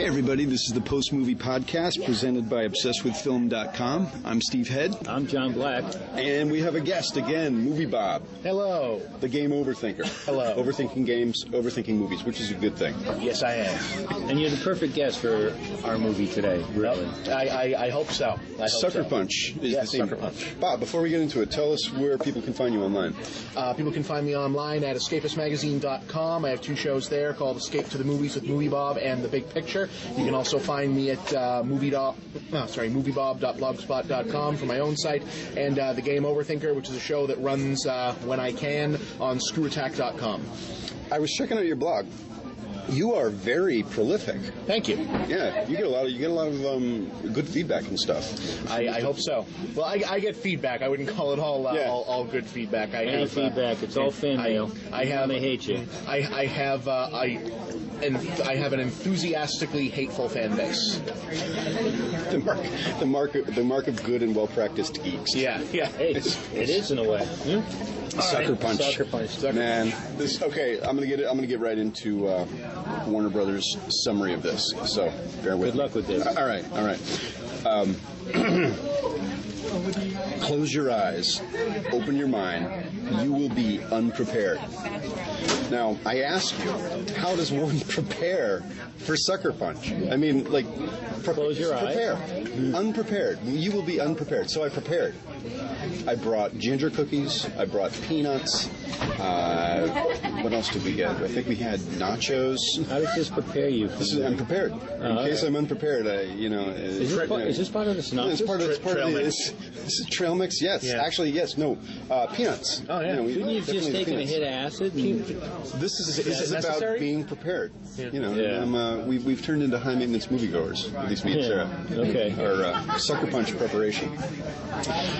everybody, this is the Post Movie Podcast presented by ObsessedWithFilm.com. I'm Steve Head. I'm John Black. And we have a guest again, Moviebob. Hello. The game overthinker. Hello. Overthinking games, overthinking movies, which is a good thing. Yes, I am. And you're the perfect guest for our movie today, really. I hope so. Sucker Punch is the theme. Sucker Punch. Bob, before we get into it, tell us where people can find you online. People can find me online at escapistmagazine.com. I have two shows there called Escape to the Movies with Moviebob and The Big Picture. You can also find me at moviebob.blogspot.com for my own site, and The Game Overthinker, which is a show that runs when I can on screwattack.com. I was checking out your blog. You are very prolific. Thank you. Yeah, you get a lot of good feedback and stuff. I hope so. Well, I get feedback. I wouldn't call it all good feedback. Any feedback. It's all fan mail. I have. They hate you. I have an enthusiastically hateful fan base. The mark of good and well practiced geeks. Yeah. Hey, it is in a way. Sucker Punch. Sucker Punch. Man, okay. I'm gonna get right into Warner Brothers' summary of this. So bear with me. Good luck with this. All right. Close your eyes. Open your mind. You will be unprepared. Now, I ask you, how does one prepare for Sucker Punch? I mean, like, close your eyes. Prepare. Unprepared. You will be unprepared. So I prepared. I brought ginger cookies. I brought peanuts. What else did we get? I think we had nachos. How does this prepare you? I'm prepared. In case I'm unprepared, is this part of the synopsis? It's part of this is trail mix. Yes, yeah. Actually, yes. No, peanuts. Oh yeah. Shouldn't you just taken a hit of acid? This is about being prepared. Yeah. We've turned into high maintenance moviegoers. At least me and Sarah. Okay. Our Sucker Punch preparation.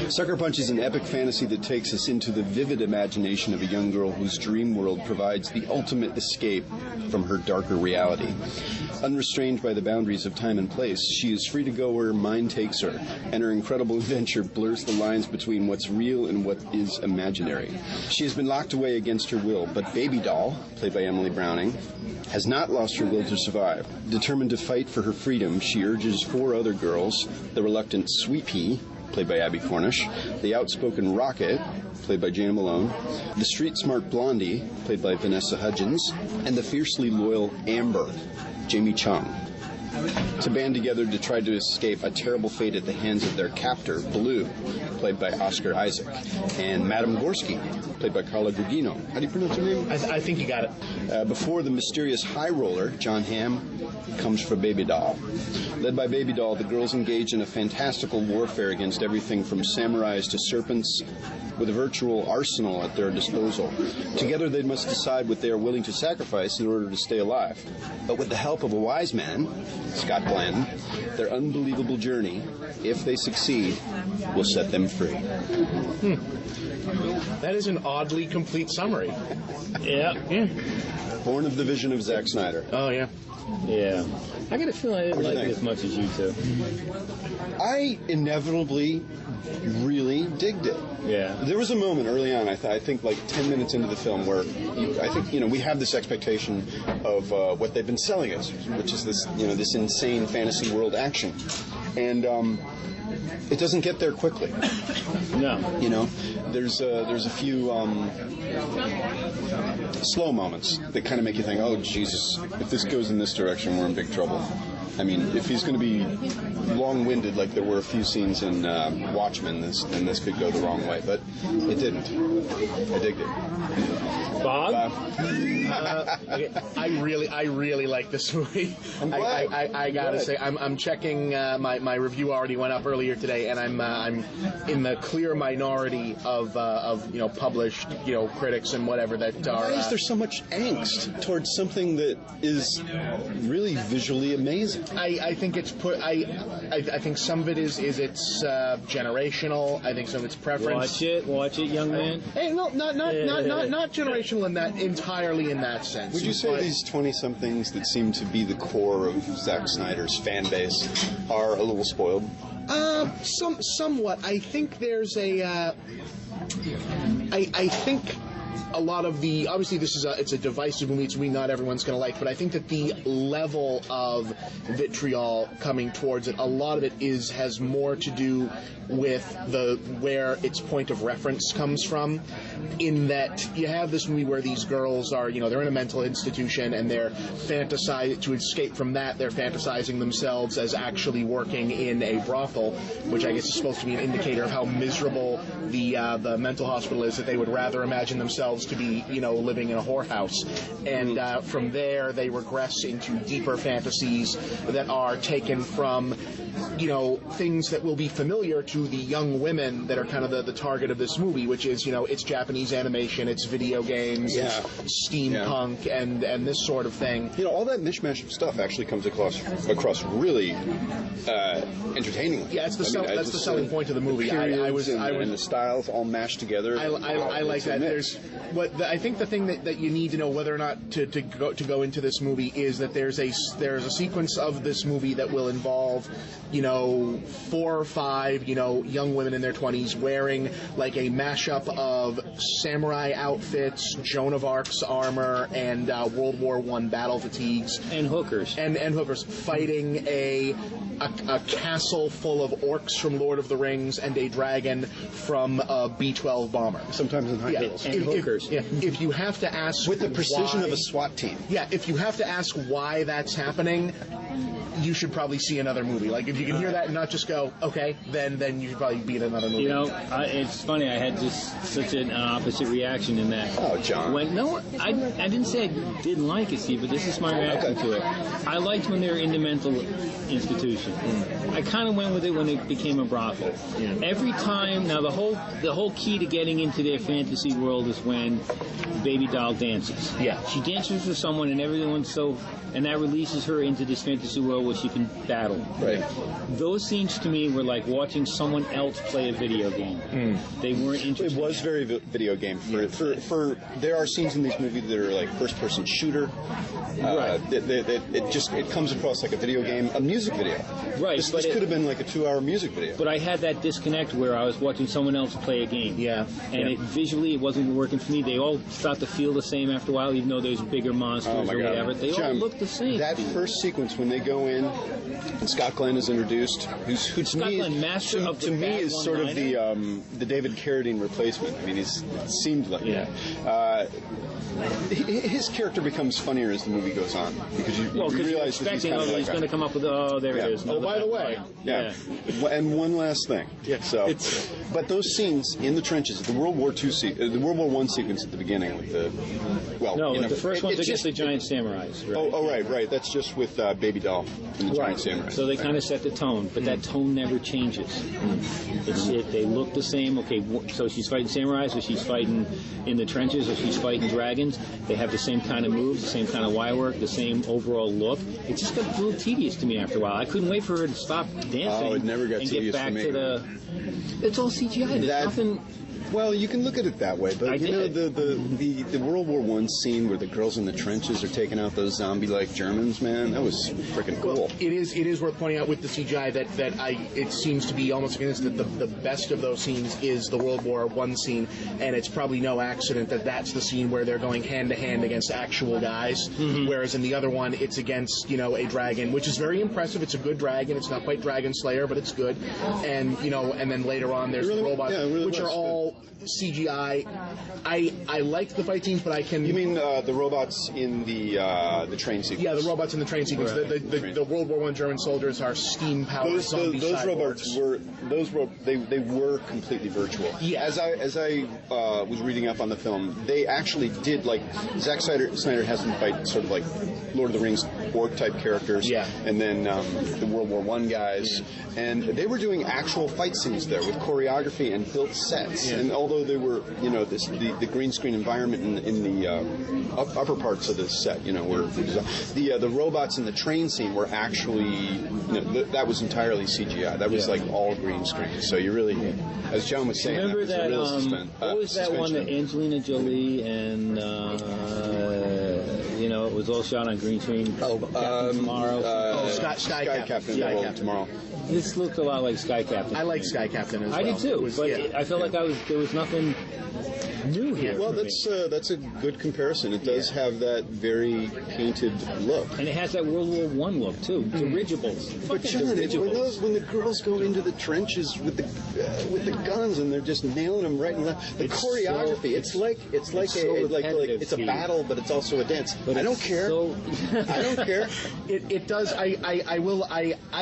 Sucker Punch is an epic fantasy that takes us into the vivid imagination of a young girl whose dream world provides the ultimate escape from her darker reality. Unrestrained by the boundaries of time and place, she is free to go where mind takes her, and her incredible adventure blurs the lines between what's real and what is imaginary. She has been locked away against her will, but Baby Doll, played by Emily Browning, has not lost her will to survive. Determined to fight for her freedom, she urges four other girls, the reluctant Sweet Pea, played by Abby Cornish, the outspoken Rocket, played by Jana Malone, the street-smart Blondie, played by Vanessa Hudgens, and the fiercely loyal Amber, Jamie Chung, to band together to try to escape a terrible fate at the hands of their captor, Blue, played by Oscar Isaac, and Madame Gorski, played by Carla Gugino. How do you pronounce her name? I think you got it. Before the mysterious high roller, John Hamm, comes for Baby Doll. Led by Baby Doll, the girls engage in a fantastical warfare against everything from samurais to serpents, with a virtual arsenal at their disposal. Together they must decide what they are willing to sacrifice in order to stay alive. But with the help of a wise man, Scott Glenn, their unbelievable journey, if they succeed, will set them free. That is an oddly complete summary. Yeah. Born of the vision of Zack Snyder. Oh, yeah. Yeah. I got a feeling I didn't like it as much as you two. I inevitably really digged it. Yeah. There was a moment early on, I think like 10 minutes into the film, where we have this expectation of what they've been selling us, which is this insane fantasy world action. And it doesn't get there quickly. No. There's a few slow moments that kind of make you think, oh, Jesus, if this goes in this direction, we're in big trouble. I mean, if he's going to be long-winded, like there were a few scenes in Watchmen, then this could go the wrong way. But it didn't. I digged it. Bob? I really like this movie. I'm glad. I gotta say, I'm checking. My review already went up earlier today, and I'm in the clear minority of published critics and whatever that are. Why is there so much angst towards something that is really visually amazing? I think it's I think some of it is it's generational. I think some of it's preference. Watch it, young man. Hey, no, not generational entirely in that sense. Would you say these 20-somethings that seem to be the core of Zack Snyder's fan base are a little spoiled? Somewhat. I think there's a. I think a lot of the, obviously this is it's a divisive movie, it's a movie not everyone's going to like, but I think that the level of vitriol coming towards it, a lot of it has more to do with where its point of reference comes from, in that you have this movie where these girls are, they're in a mental institution and they're to escape from that, they're fantasizing themselves as actually working in a brothel, which I guess is supposed to be an indicator of how miserable the mental hospital is, that they would rather imagine themselves to be, living in a whorehouse. And from there, they regress into deeper fantasies that are taken from, things that will be familiar to the young women that are kind of the target of this movie, which is, it's Japanese animation, it's video games, it's steampunk, and this sort of thing. All that mishmash of stuff actually comes across really entertainingly. Yeah, that's the selling point of the movie. And the styles all mashed together. I like that. I think the thing that you need to know whether or not to go into this movie is that there's a sequence of this movie that will involve 4 or 5 young women in their 20s wearing like a mashup of samurai outfits, Joan of Arc's armor, and World War I battle fatigues, and hookers and hookers fighting a castle full of orcs from Lord of the Rings and a dragon from a B-12 bomber. Sometimes in high heels. And hookers. If you have to ask with the precision of a SWAT team. Yeah, if you have to ask why that's happening, you should probably see another movie. Like, if you can hear that and not just go, okay, then you should probably be in another movie. It's funny. I had just such an opposite reaction in that. Oh, John. I didn't say I didn't like it, Steve, but this is my reaction to it. I liked when they were in the mental institution. I kind of went with it when it became a brothel. Every time, now the whole key to getting into their fantasy world is when the baby doll dances. Yeah. She dances for someone and everyone's and that releases her into this fantasy world where she can battle. Right. Those scenes to me were like watching someone else play a video game. They weren't interested. It was very video game. There are scenes in these movies that are like first-person shooter. Right. It comes across like a video game, a music video. Right. This could have been like a 2-hour music video. But I had that disconnect where I was watching someone else play a game. Yeah. And visually it wasn't working for me. They all start to feel the same after a while, even though there's bigger monsters or whatever. They all look the same. That first sequence when they go in and Scott Glenn is introduced, who to me is sort of the David Carradine replacement. I mean, it seemed like his character becomes funnier as the movie goes on because you realize that he's kind of like he's going to come up with there it is. Oh, by the way, And one last thing. Yeah. So, but those scenes in the trenches, the World War I sequence at the beginning with the first one's against the giant samurais. Right? Right. That's just with Baby Doll and the giant samurai. So they kind of set the tone, but that tone never changes. They look the same. Okay, so she's fighting samurais, or she's fighting in the trenches, or she's fighting dragons. They have the same kind of moves, the same kind of wire work, the same overall look. It just got a little tedious to me after a while. I couldn't wait for her to stop dancing. Oh, it never got tedious get back for me. To the. It's all CGI. There's nothing. Well, you can look at it that way, but the World War I scene where the girls in the trenches are taking out those zombie-like Germans, man, that was freaking cool. Well, it is worth pointing out with the CGI that it seems to be almost convinced that the best of those scenes is the World War I scene, and it's probably no accident that that's the scene where they're going hand to hand against actual guys, whereas in the other one it's against a dragon, which is very impressive. It's a good dragon. It's not quite Dragon Slayer, but it's good. And and then later on there's the robots, which are all CGI. I liked the fight scenes, but I can. You mean the robots in the train sequence? Yeah, the robots in the train sequence. Right. The World War I German soldiers are steam powered zombie those robots were completely virtual. Yeah. As I was reading up on the film, they actually did Zack Snyder has them fight sort of like Lord of the Rings orc type characters. Yeah. And then the World War I guys, and they were doing actual fight scenes there with choreography and built sets. And although they were the green screen environment in the upper parts of the set, were the robots in the train scene were actually that was entirely CGI. That was like all green screen. So you really, as John was saying, remember that was what was that one that Angelina Jolie and it was all shot on green screen. Tomorrow. Sky Captain. Sky Captain tomorrow. This looked a lot like Sky Captain. I like Sky Captain as well. I did too, but I felt like there was nothing new here. Well, that's a good comparison. It does have that very painted look, and it has that World War I look too. Dirigibles. But John, when the girls go into the trenches with the guns and they're just nailing them right and left, the choreography. It's a battle, but it's also a dance. But I don't care. I don't care. It does. I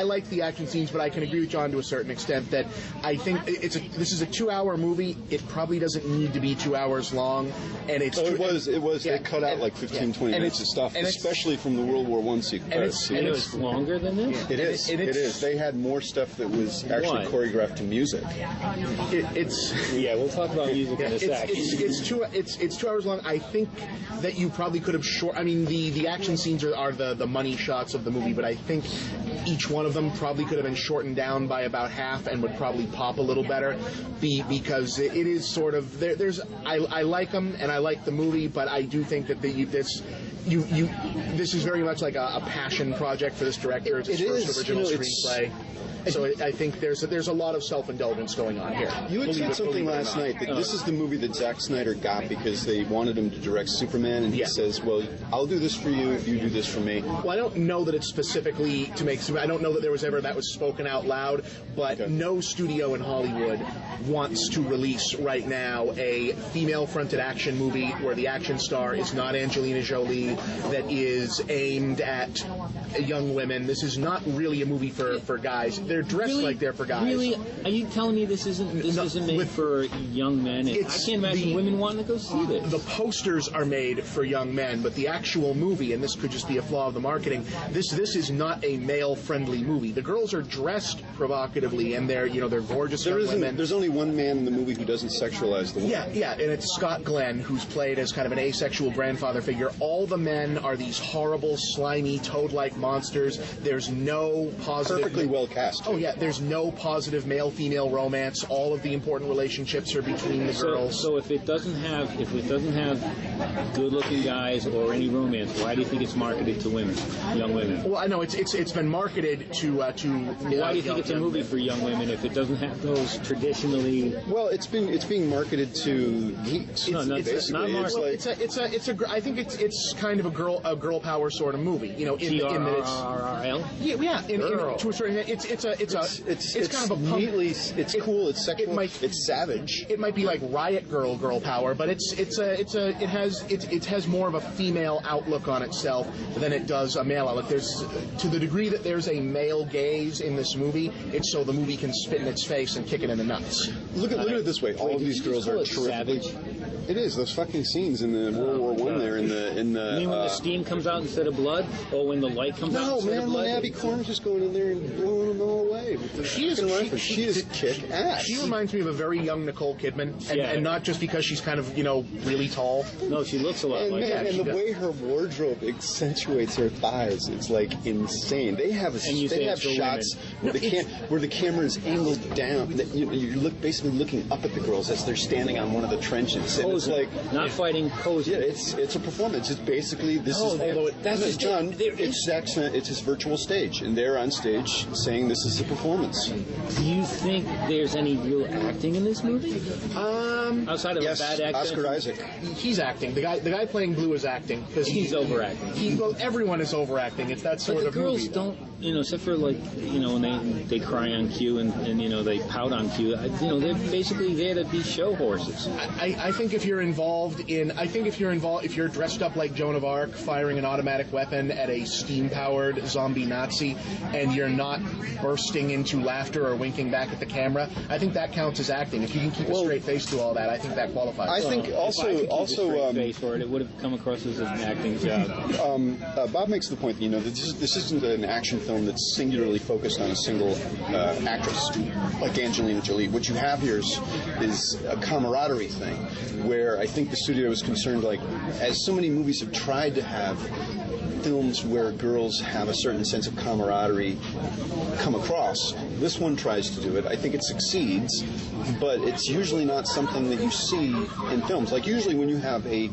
like the action scenes, but I can agree with John to a certain extent that I think this is a 2-hour movie. It probably doesn't need to be 2 hours long, and it's. It was. They cut out like 15, 20 minutes of stuff, especially from the World War I sequence. And it's longer than this. It is. They had more stuff that was actually choreographed to music. We'll talk about music in a sec. It's 2 hours long. I think that you probably could have I mean, the action scenes are the money shots of the movie, but I think each one of them probably could have been shortened down by about half and would probably pop a little better, because it is sort of I like them and I like the movie, but I do think that this is very much like a passion project for this director. It's his first original screenplay. So I think there's a lot of self-indulgence going on here. You had said something last night that this is the movie that Zack Snyder got because they wanted him to direct Superman, and he says, well, I'll do this for you if you do this for me. Well, I don't know that it's specifically to make Superman. I don't know that there was ever that was spoken out loud, but no studio in Hollywood wants to release right now a female-fronted action movie where the action star is not Angelina Jolie, that is aimed at young women. This is not really a movie for guys. They're dressed like they're for guys. Really? Are you telling me this isn't made for young men? I can't imagine women wanting to go see this. The posters are made for young men, but the actual movie, and this could just be a flaw of the marketing, this is not a male-friendly movie. The girls are dressed provocatively, and they're gorgeous young women. There's only one man in the movie who doesn't sexualize the woman. Yeah, and it's Scott Glenn, who's played as kind of an asexual grandfather figure. All the men are these horrible, slimy, toad-like monsters. There's no positive... Perfectly well cast. Oh, yeah, there's no positive male-female romance. All of the important relationships are between the girls. So if it doesn't have good-looking guys or any romance, why do you think it's marketed to women, young women? Well, I know it's been marketed to. Why do you think it's a movie for young women if it doesn't have those traditionally? Well, it's being marketed to geeks. It's not marketed. I think it's kind of a girl power sort of movie. In that it's to a certain extent, it's kind of a punk. It's cool. It's sexual. It's savage. It might be like Riot Girl power, but it has more of a female outlook on itself than it does a male outlook. There's, to the degree that there's a male gaze in this movie, it's so the movie can spit in its face and kick it in the nuts. Look at it this way. All of these girls are terrific. Savage. It is those fucking scenes in the World War I there in the. You mean when the steam comes out instead of blood, or when the light comes out instead of blood? No, man, when Abby Corn's just going in there and blowing them all away. She is kick ass. She reminds me of a very young Nicole Kidman, and not just because she's kind of really tall. No, she looks a lot like that. And the way her wardrobe accentuates her thighs, it's like insane. They have shots where the camera is angled down. You're basically looking up at the girls as they're standing on one of the trenches. And it's like not fighting posing. Yeah, it's a performance. It's basically John. It's his virtual stage, and they're on stage saying this is a performance. Do you think there's any real acting in this movie? Outside of a bad actor, Oscar Isaac. He's acting. The guy playing Blue is acting because he's overacting. Everyone is overacting. It's that sort of movie. But the girls don't, except for when they cry on cue and they pout on cue. They're basically there to be show horses. I think if you're dressed up like Joan of Arc, firing an automatic weapon at a steam-powered zombie Nazi, and you're not bursting into laughter or winking back at the camera, I think that counts as acting. If you can keep a straight face through all that, I think that qualifies. I think also a straight face for it would have come across as an acting job. Bob makes the point that this isn't an action film that's singularly focused on a single actress like Angelina Jolie. What you have here is a camaraderie thing, where I think the studio is concerned, like, as so many movies have tried to have films where girls have a certain sense of camaraderie come across. This one tries to do it. I think it succeeds, but it's usually not something that you see in films. Like usually when you have a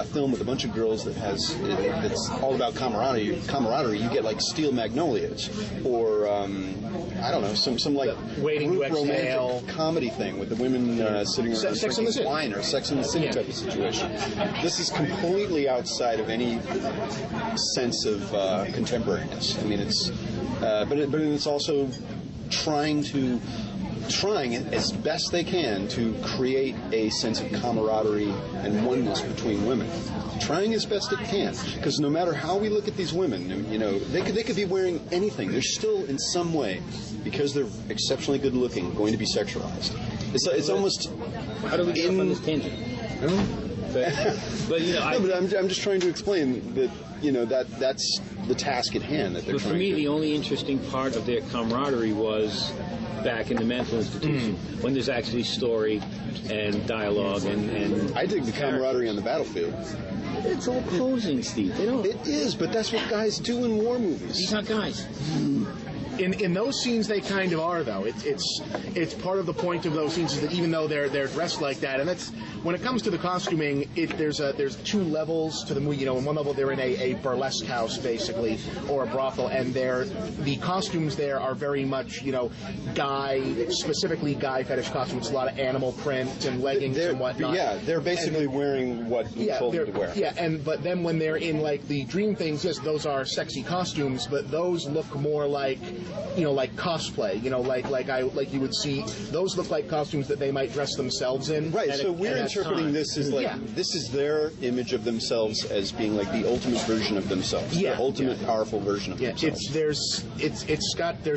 film with a bunch of girls that's all about camaraderie, you get like Steel Magnolias or I don't know, some like Waiting to Exhale romantic comedy thing with the women sitting around drinking wine or Sex and the City type of situation. This is completely outside of any sense of contemporariness. I mean, it's but it's also trying as best they can to create a sense of camaraderie and oneness between women. Trying as best it can, because no matter how we look at these women, you know, they could be wearing anything. They're still in some way, because they're exceptionally good looking, going to be sexualized. It's almost. How do we get off on this tangent? But you know, no, but I'm just trying to explain that, you know, that's the task at hand that they're but trying for me, to. the only interesting part of their camaraderie was back in the mental institution, when there's actually story and dialogue and I dig the camaraderie on the battlefield. It's all posing, Steve. They don't. It is, but that's what guys do in war movies. These aren't guys. In those scenes, they kind of are, though. It's part of the point of those scenes is that even though they're dressed like that, and that's when it comes to the costuming, there's two levels to the movie. You know, in one level they're in a burlesque house basically, or a brothel, and the costumes there are very much, you know, specifically guy fetish costumes. It's a lot of animal print and leggings and whatnot. Yeah, they're basically wearing what you told them to wear. Yeah, but then when they're in like the dream things, yes, those are sexy costumes, but those look more like, you know, like cosplay, you know, like you would see. Those look like costumes that they might dress themselves in. Right. So we're interpreting this as like this is their image of themselves as being like the ultimate version of themselves, the ultimate powerful version of themselves. There's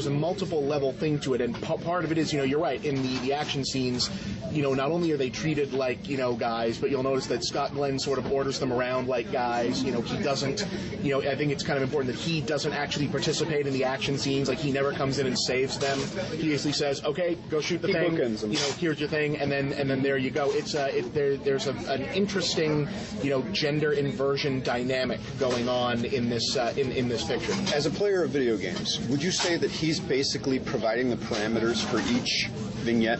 a multiple level thing to it, and part of it is, you know, you're right, in the action scenes, you know, not only are they treated like, you know, guys, but you'll notice that Scott Glenn sort of orders them around like guys. You know, he doesn't. You know, I think it's kind of important that he doesn't actually participate in the action scenes. Like, he never comes in and saves them. He basically says, "Okay, go shoot the thing. You know, here's your thing," and then there you go. There's an interesting, you know, gender inversion dynamic going on in this picture. As a player of video games, would you say that he's basically providing the parameters for each vignette?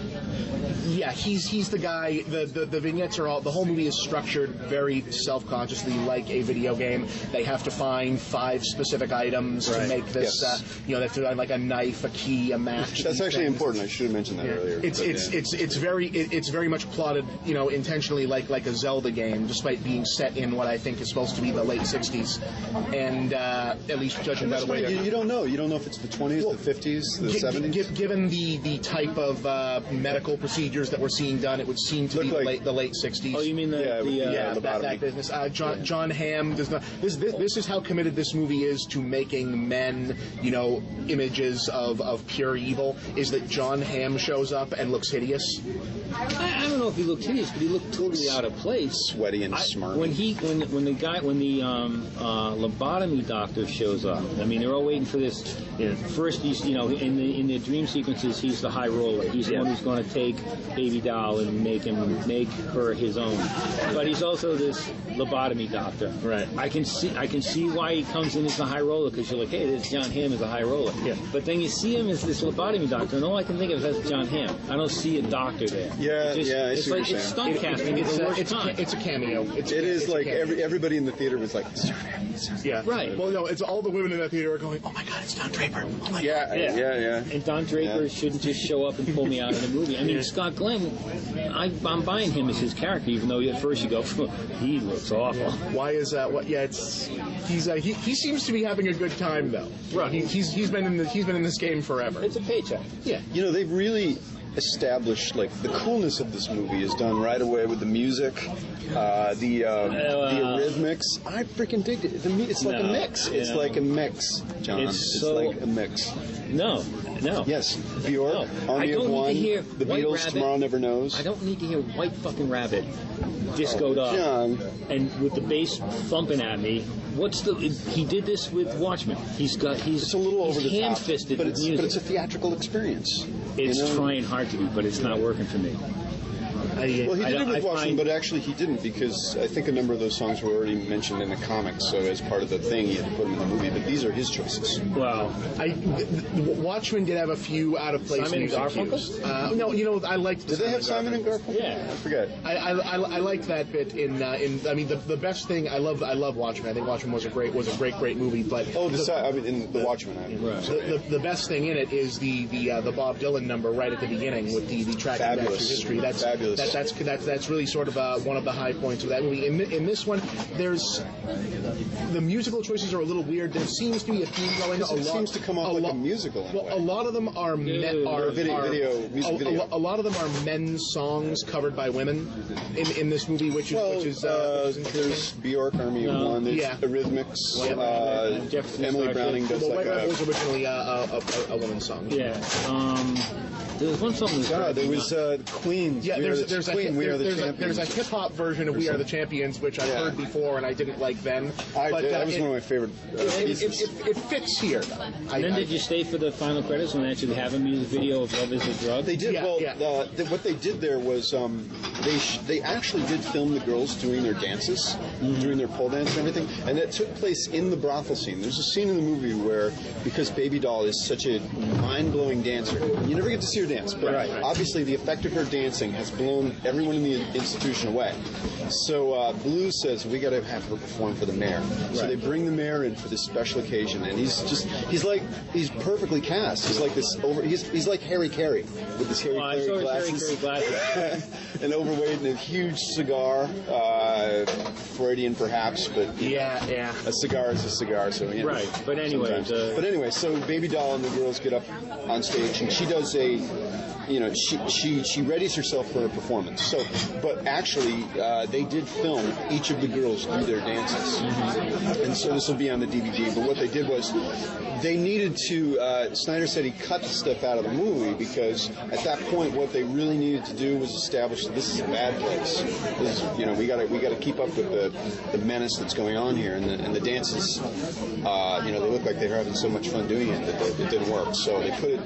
Yeah, he's the guy. The vignettes are all. The whole movie is structured very self-consciously like a video game. They have to find 5 specific items to make this. You know, they have to find like a knife, a key, a match. That's actually important. I should have mentioned that earlier. It's very much plotted, you know, intentionally like a Zelda game, despite being set in what I think is supposed to be the late '60s, and at least judging by the way you don't know. You don't know if it's the 20s, the 50s, the 70s. Given the type of medical procedures that we're seeing done, it would seem to be the late '60s. Oh, you mean that business? John Hamm does not. This is how committed this movie is to making men, you know, images of pure evil. Is that John Hamm shows up and looks hideous? I don't know if he looked hideous, but he looked totally out of place. Sweaty and smarmy. When the lobotomy doctor shows up, I mean, they're all waiting for this. You know, first, he's, you know, in the dream sequences, he's the high roller. He's the one who's going to take Baby Doll and make her his own. But he's also this lobotomy doctor. Right. I can see why he comes in as the high roller, because you're like, hey, this John Hamm is a high roller. Yeah. But then you see him as this lobotomy doctor, and all I can think of is that's John Hamm. I don't see a doctor there. It's like it's stunt casting. It's a cameo. It is like everybody in the theater was like, it's John Hamm. Yeah. Right. Well, no, it's all the women in that theater are going, oh my God, it's Don Draper. Oh my God. Yeah. And Don Draper shouldn't just show up and pull me out of the movie. I mean, Scott Glenn, I'm buying him as his character, even though at first you go, he looks awful. Why is that? What? Yeah, he seems to be having a good time though. Right. He's been in this game forever. It's a paycheck. Yeah. You know, they've really established, like, the coolness of this movie is done right away with the music, the rhythmics. I freaking dig it. It's like a mix. It's like a mix, John. It's like a mix. No. Yes, Bjork, Army of One, the Beatles, Rabbit. Tomorrow Never Knows. I don't need to hear White fucking Rabbit discoed up John. And with the bass thumping at me. He did this with Watchmen. It's a little over the top, hand-fisted music. But it's a theatrical experience. It's trying hard to be, but it's not working for me. Well, he did it with Watchmen, find- but actually he didn't, because I think a number of those songs were already mentioned in the comics, so as part of the thing, he had to put them in the movie, but these are his choices. Well, Watchmen did have a few out of place Simon and music Garfunkel? cues. No, I liked. Did they have Simon and Garfunkel? Yeah. I forget. I liked that bit in. I mean, the best thing I love Watchmen. I think Watchmen was a great movie. But in the Watchmen. the best thing in it is the Bob Dylan number right at the beginning with the track back through history. That's Fabulous. That's really sort of one of the high points of that movie. In this one, there's the musical choices are a little weird. There seems to be a theme going. It seems to come off like a musical in a way. A lot of them are music video. A lot of them are men's songs covered by women in this movie, which is there's Bjork, Army of One, there's Eurythmics, Emily Browning does White like Rabbit a... was originally a woman's song. Yeah. There was one song that was there was Queen. Yeah, there's a Champions. hip hop version of We Are the Champions, which I've heard before and I didn't like then. That was one of my favorite pieces. It fits here. And then did you stay for the final credits when they actually have a music video of Love Is a Drug? They did. What they did there was they actually did film the girls doing their dances, doing their pole dance and everything, and that took place in the brothel scene. There's a scene in the movie where, because Baby Doll is such a mind-blowing dancer, you never get to see her dance, but obviously the effect of her dancing has blown everyone in the institution away. So Blue says, we got to have her perform for the mayor. So they bring the mayor in for this special occasion, and he's perfectly cast. He's like this he's like Harry Carey with his Harry Carey glasses. And overweight and a huge cigar, Freudian perhaps, but a cigar is a cigar. So right. But anyway, so Baby Doll and the girls get up on stage, and she does she readies herself for a performance. So, but actually, they did film each of the girls do their dances, and so this will be on the DVD. But what they did was, they needed to. Snyder said he cut the stuff out of the movie because at that point, what they really needed to do was establish that this is a bad place. This is, we got to keep up with the menace that's going on here, and the dances. They look like they're having so much fun doing it that it didn't work. So they put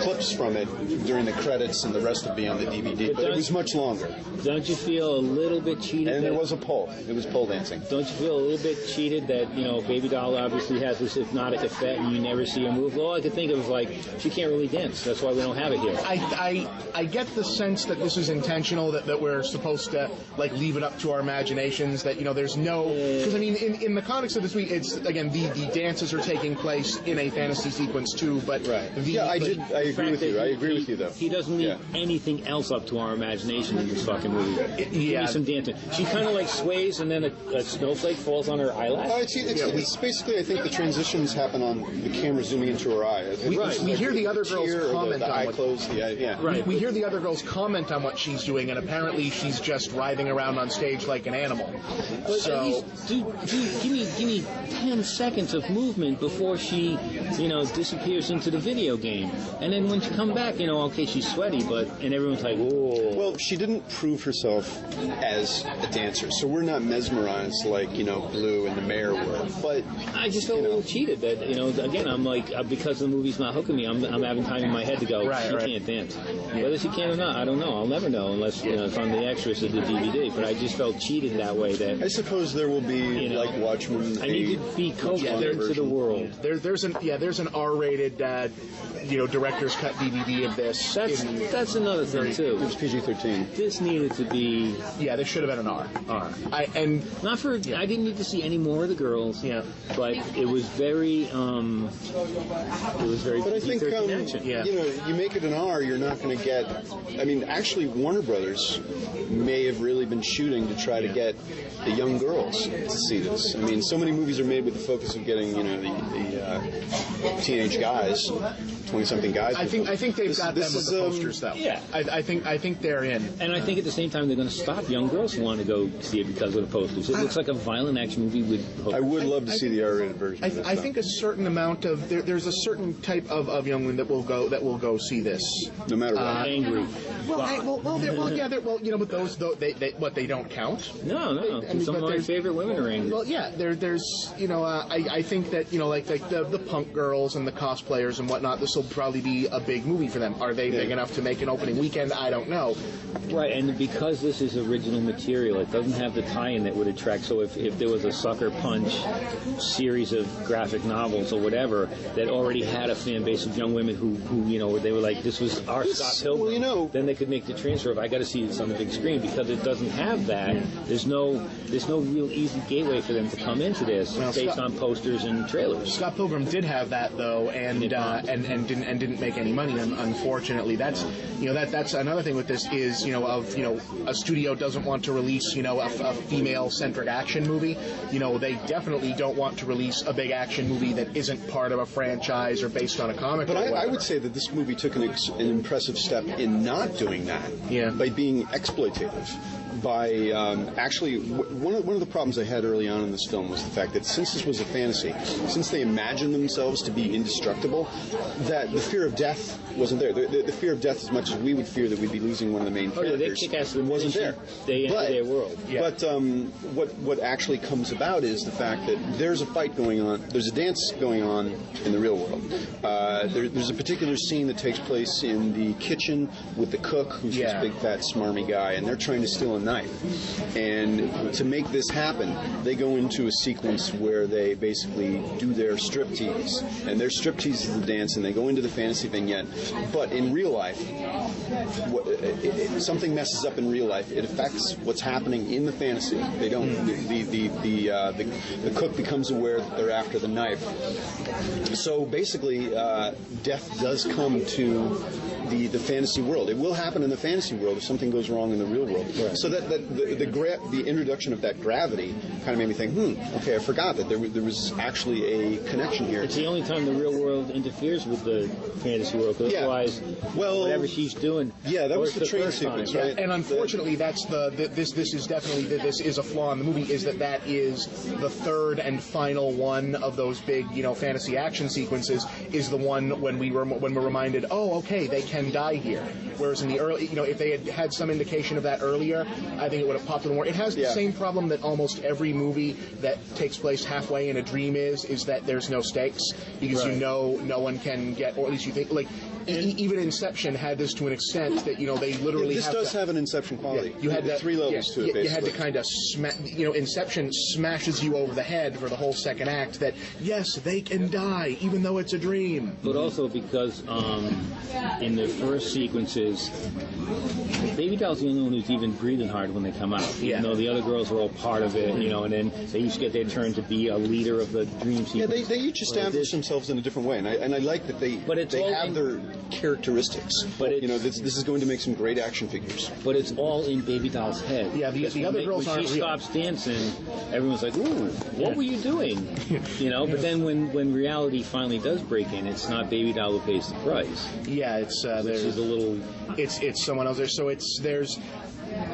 clips from it during the credits, and the rest would be on the DVD. But it was much longer. Don't you feel a little bit cheated? And there was a pole. It was pole dancing. Don't you feel a little bit cheated that Baby Doll obviously has this hypnotic effect, and you never see her move? All I could think of was like, she can't really dance. That's why we don't have it here. I get the sense that this is intentional, that we're supposed to leave it up to our imaginations. That there's no, because in the comics of this week, it's again the dances are taking place in a fantasy sequence too. But I agree with you. I agree with you though. He doesn't leave anything else up to our imagination in this fucking movie. Give me some dancing. She kind of sways, and then a snowflake falls on her eyelash. It's basically, I think the transitions happen on the camera zooming into her eye. We hear the other girls comment on what we hear the other girls comment on what she's doing, and apparently she's just writhing around on stage like an animal. So, dude, give me 10 seconds of movement before she, disappears into the video game, and then when she come back, okay, she's sweaty, and everyone's like, whoa. Well, she didn't prove herself as a dancer, so we're not mesmerized like Blue and the mayor were. But I just feel a little cheated that again, I'm like, because the movie's not hooking me, I'm having time in my head to go, she can't dance. Whether she can or not, I don't know. I'll never know unless it's on the extras of the DVD. But I just felt cheated that way. That I suppose there will be like Watchmen. I need to be coached into the world. There's an R-rated director's cut DVD of this. That's another thing too. It was PG-13. This needed to be. Yeah, this should have been an R. I didn't need to see any more of the girls. Yeah, but it was very. But I think you make it an R, you're not going to get. Actually, Warner Brothers may have really been shooting to try to get the young girls to see this. So many movies are made with the focus of getting the teenage guys, 20-something guys. I think they've got them with the posters though. Yeah, I think they're in. And I think at the same time they're going to stop young girls who want to go see it because of the posters. It looks like a violent action movie with. I would love to see the R-rated version. I think a certain amount of there's a certain type of young women that will go see this. No matter what. Angry. But those they don't count. No. Some of my favorite women are angry. Well, yeah, there's I think that like the punk girls and the cosplayers and whatnot. This will probably be a big movie for them. them. Are they big enough to make an opening weekend? I don't know. Right, and because this is original material, it doesn't have the tie-in that would attract. So if there was a Sucker Punch series of graphic novels or whatever that already had a fan base of young women who they were like, this was our Scott Pilgrim, then they could make the transfer of, I got to see this on the big screen. Because it doesn't have that, there's no real easy gateway for them to come into this based on posters and trailers. Scott Pilgrim did have that though, and didn't make any money. Unfortunately, that's another thing with this is a studio doesn't want to release a female-centric action movie. They definitely don't want to release a big action movie that isn't part of a franchise or based on a comic. But I would say that this movie took an impressive step in not doing that. By being exploitative. By actually, one of the problems I had early on in this film was the fact that since this was a fantasy, since they imagined themselves to be indestructible, that the fear of death wasn't there. The fear of death, as much as we would fear that we'd be losing one of the main characters, wasn't there. They enter their world. But what actually comes about is the fact that there's a fight going on, there's a dance going on in the real world. There's a particular scene that takes place in the kitchen with the cook, who's this big fat smarmy guy, and they're trying to steal a knife. And to make this happen, they go into a sequence where they basically do their striptease. And their striptease is the dance, and they go into the fantasy vignette. But in real life, something messes up in real life. It affects what's happening in the fantasy. They don't. The cook becomes aware that they're after the knife. So basically, death does come to the fantasy world. It will happen in the fantasy world if something goes wrong in the real world. Right. So that the introduction of that gravity kind of made me think, okay, I forgot that there was actually a connection here. It's the only time the real world interferes with the fantasy world, because otherwise, whatever she's doing. Yeah, that was the train sequence, right? And unfortunately, that's this is a flaw in the movie, is that is the third and final one of those big fantasy action sequences, is the one when we're reminded, oh, okay, they can die here. Whereas in the early, if they had some indication of that earlier, I think it would have popped a little more. It has the same problem that almost every movie that takes place halfway in a dream is that there's no stakes, because no one can get, or at least you think, like, even Inception had this to an extent that they literally. This does have an Inception quality. You had three levels to it. Basically. You had to kind of Inception smashes you over the head for the whole second act. That yes, they can die even though it's a dream. But also because in the first sequences, Baby Doll's the only one who's even breathing hard when they come out. Even though the other girls are all part of it, and then they each get their turn to be a leader of the dream sequence. Yeah, they each establish themselves in a different way, and I like that they have their characteristics. But this is going to make some great action figures. But it's all in Baby Doll's head. Yeah, the other girls aren't real. When she stops dancing, everyone's like, "Ooh, what were you doing?" But then when reality finally does break in, it's not Baby Doll who pays the price. Yeah, it's which is a little. It's someone else there. So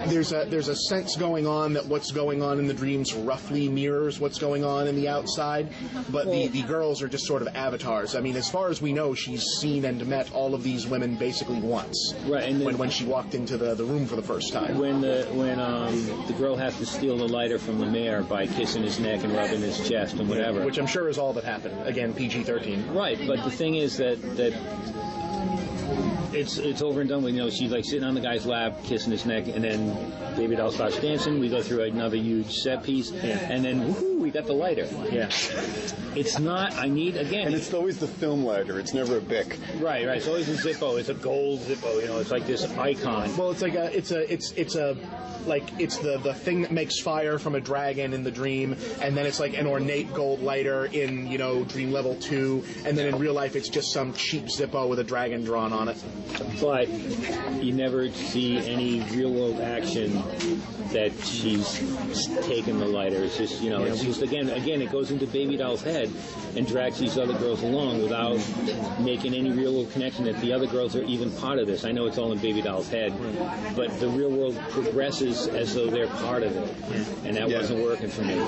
there's a sense going on that what's going on in the dreams roughly mirrors what's going on in the outside, but the girls are just sort of avatars. I mean, as far as we know, she's seen and met all of these women basically once. Right, and when she walked into the room for the first time. When the girl has to steal the lighter from the mayor by kissing his neck and rubbing his chest and whatever, which I'm sure is all that happened. Again, PG-13. Right, but the thing is that it's over and done with. She's like sitting on the guy's lap, kissing his neck, and then Baby Doll starts dancing. We go through another huge set piece, and then woohoo, we got the lighter. Yeah, it's not. I need again. And it's always the film lighter. It's never a Bic. Right. It's always a Zippo. It's a gold Zippo. It's like this icon. Well, it's like it's the thing that makes fire from a dragon in the dream, and then it's like an ornate gold lighter in Dream Level 2, and then in real life it's just some cheap Zippo with a dragon drawn on it. But you never see any real world action that she's taken the lighter. It's just it's just again it goes into Baby Doll's head and drags these other girls along without making any real world connection that the other girls are even part of this. I know it's all in Baby Doll's head, but the real world progresses as though they're part of it, and that wasn't working for me.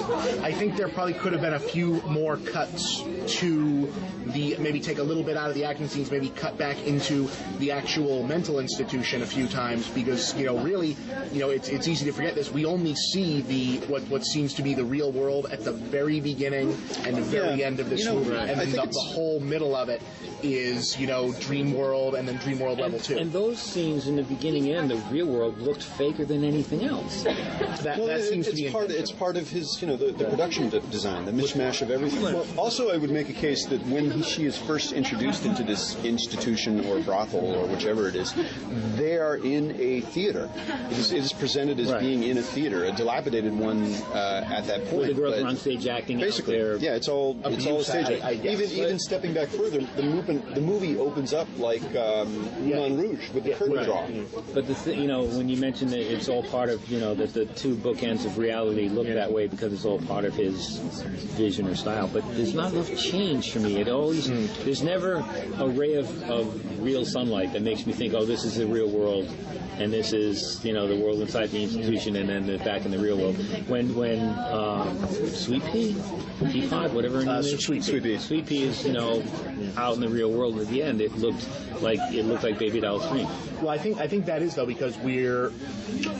I think there probably could have been a few more cuts to maybe take a little bit out of the action scenes, maybe cut back into the actual mental institution a few times, because really it's easy to forget this. We only see what seems to be the real world at the very beginning and the very end of this movie, and then the whole middle of it is, Dream World and then Dream World Level 2. And those scenes in the beginning and the real world looked faker than anything else. That seems to be it's part of his, the production design, the mishmash of everything. Well, also, I would make a case that when she is first introduced into this institution or brothel or whichever it is, they are in a theater. It is presented as being in a theater, a dilapidated one at that point. Where the girls are on stage acting basically, out there. yeah, it's all staged. Even stepping back further, the movie opens up like Moulin Rouge with the curtain draw. But when you mentioned that it's all part of, that the two bookends of reality look that way because it's all part of his vision or style. But there's not enough change for me. It always there's never a ray of real sunlight that makes me think, oh, this is the real world, and this is the world inside the institution, and then back in the real world. When Sweet Pea, P5, whatever her name is, Sweet Pea is out in the real world at the end. It looked like Baby Doll 3. Well, I think that is though, because we're.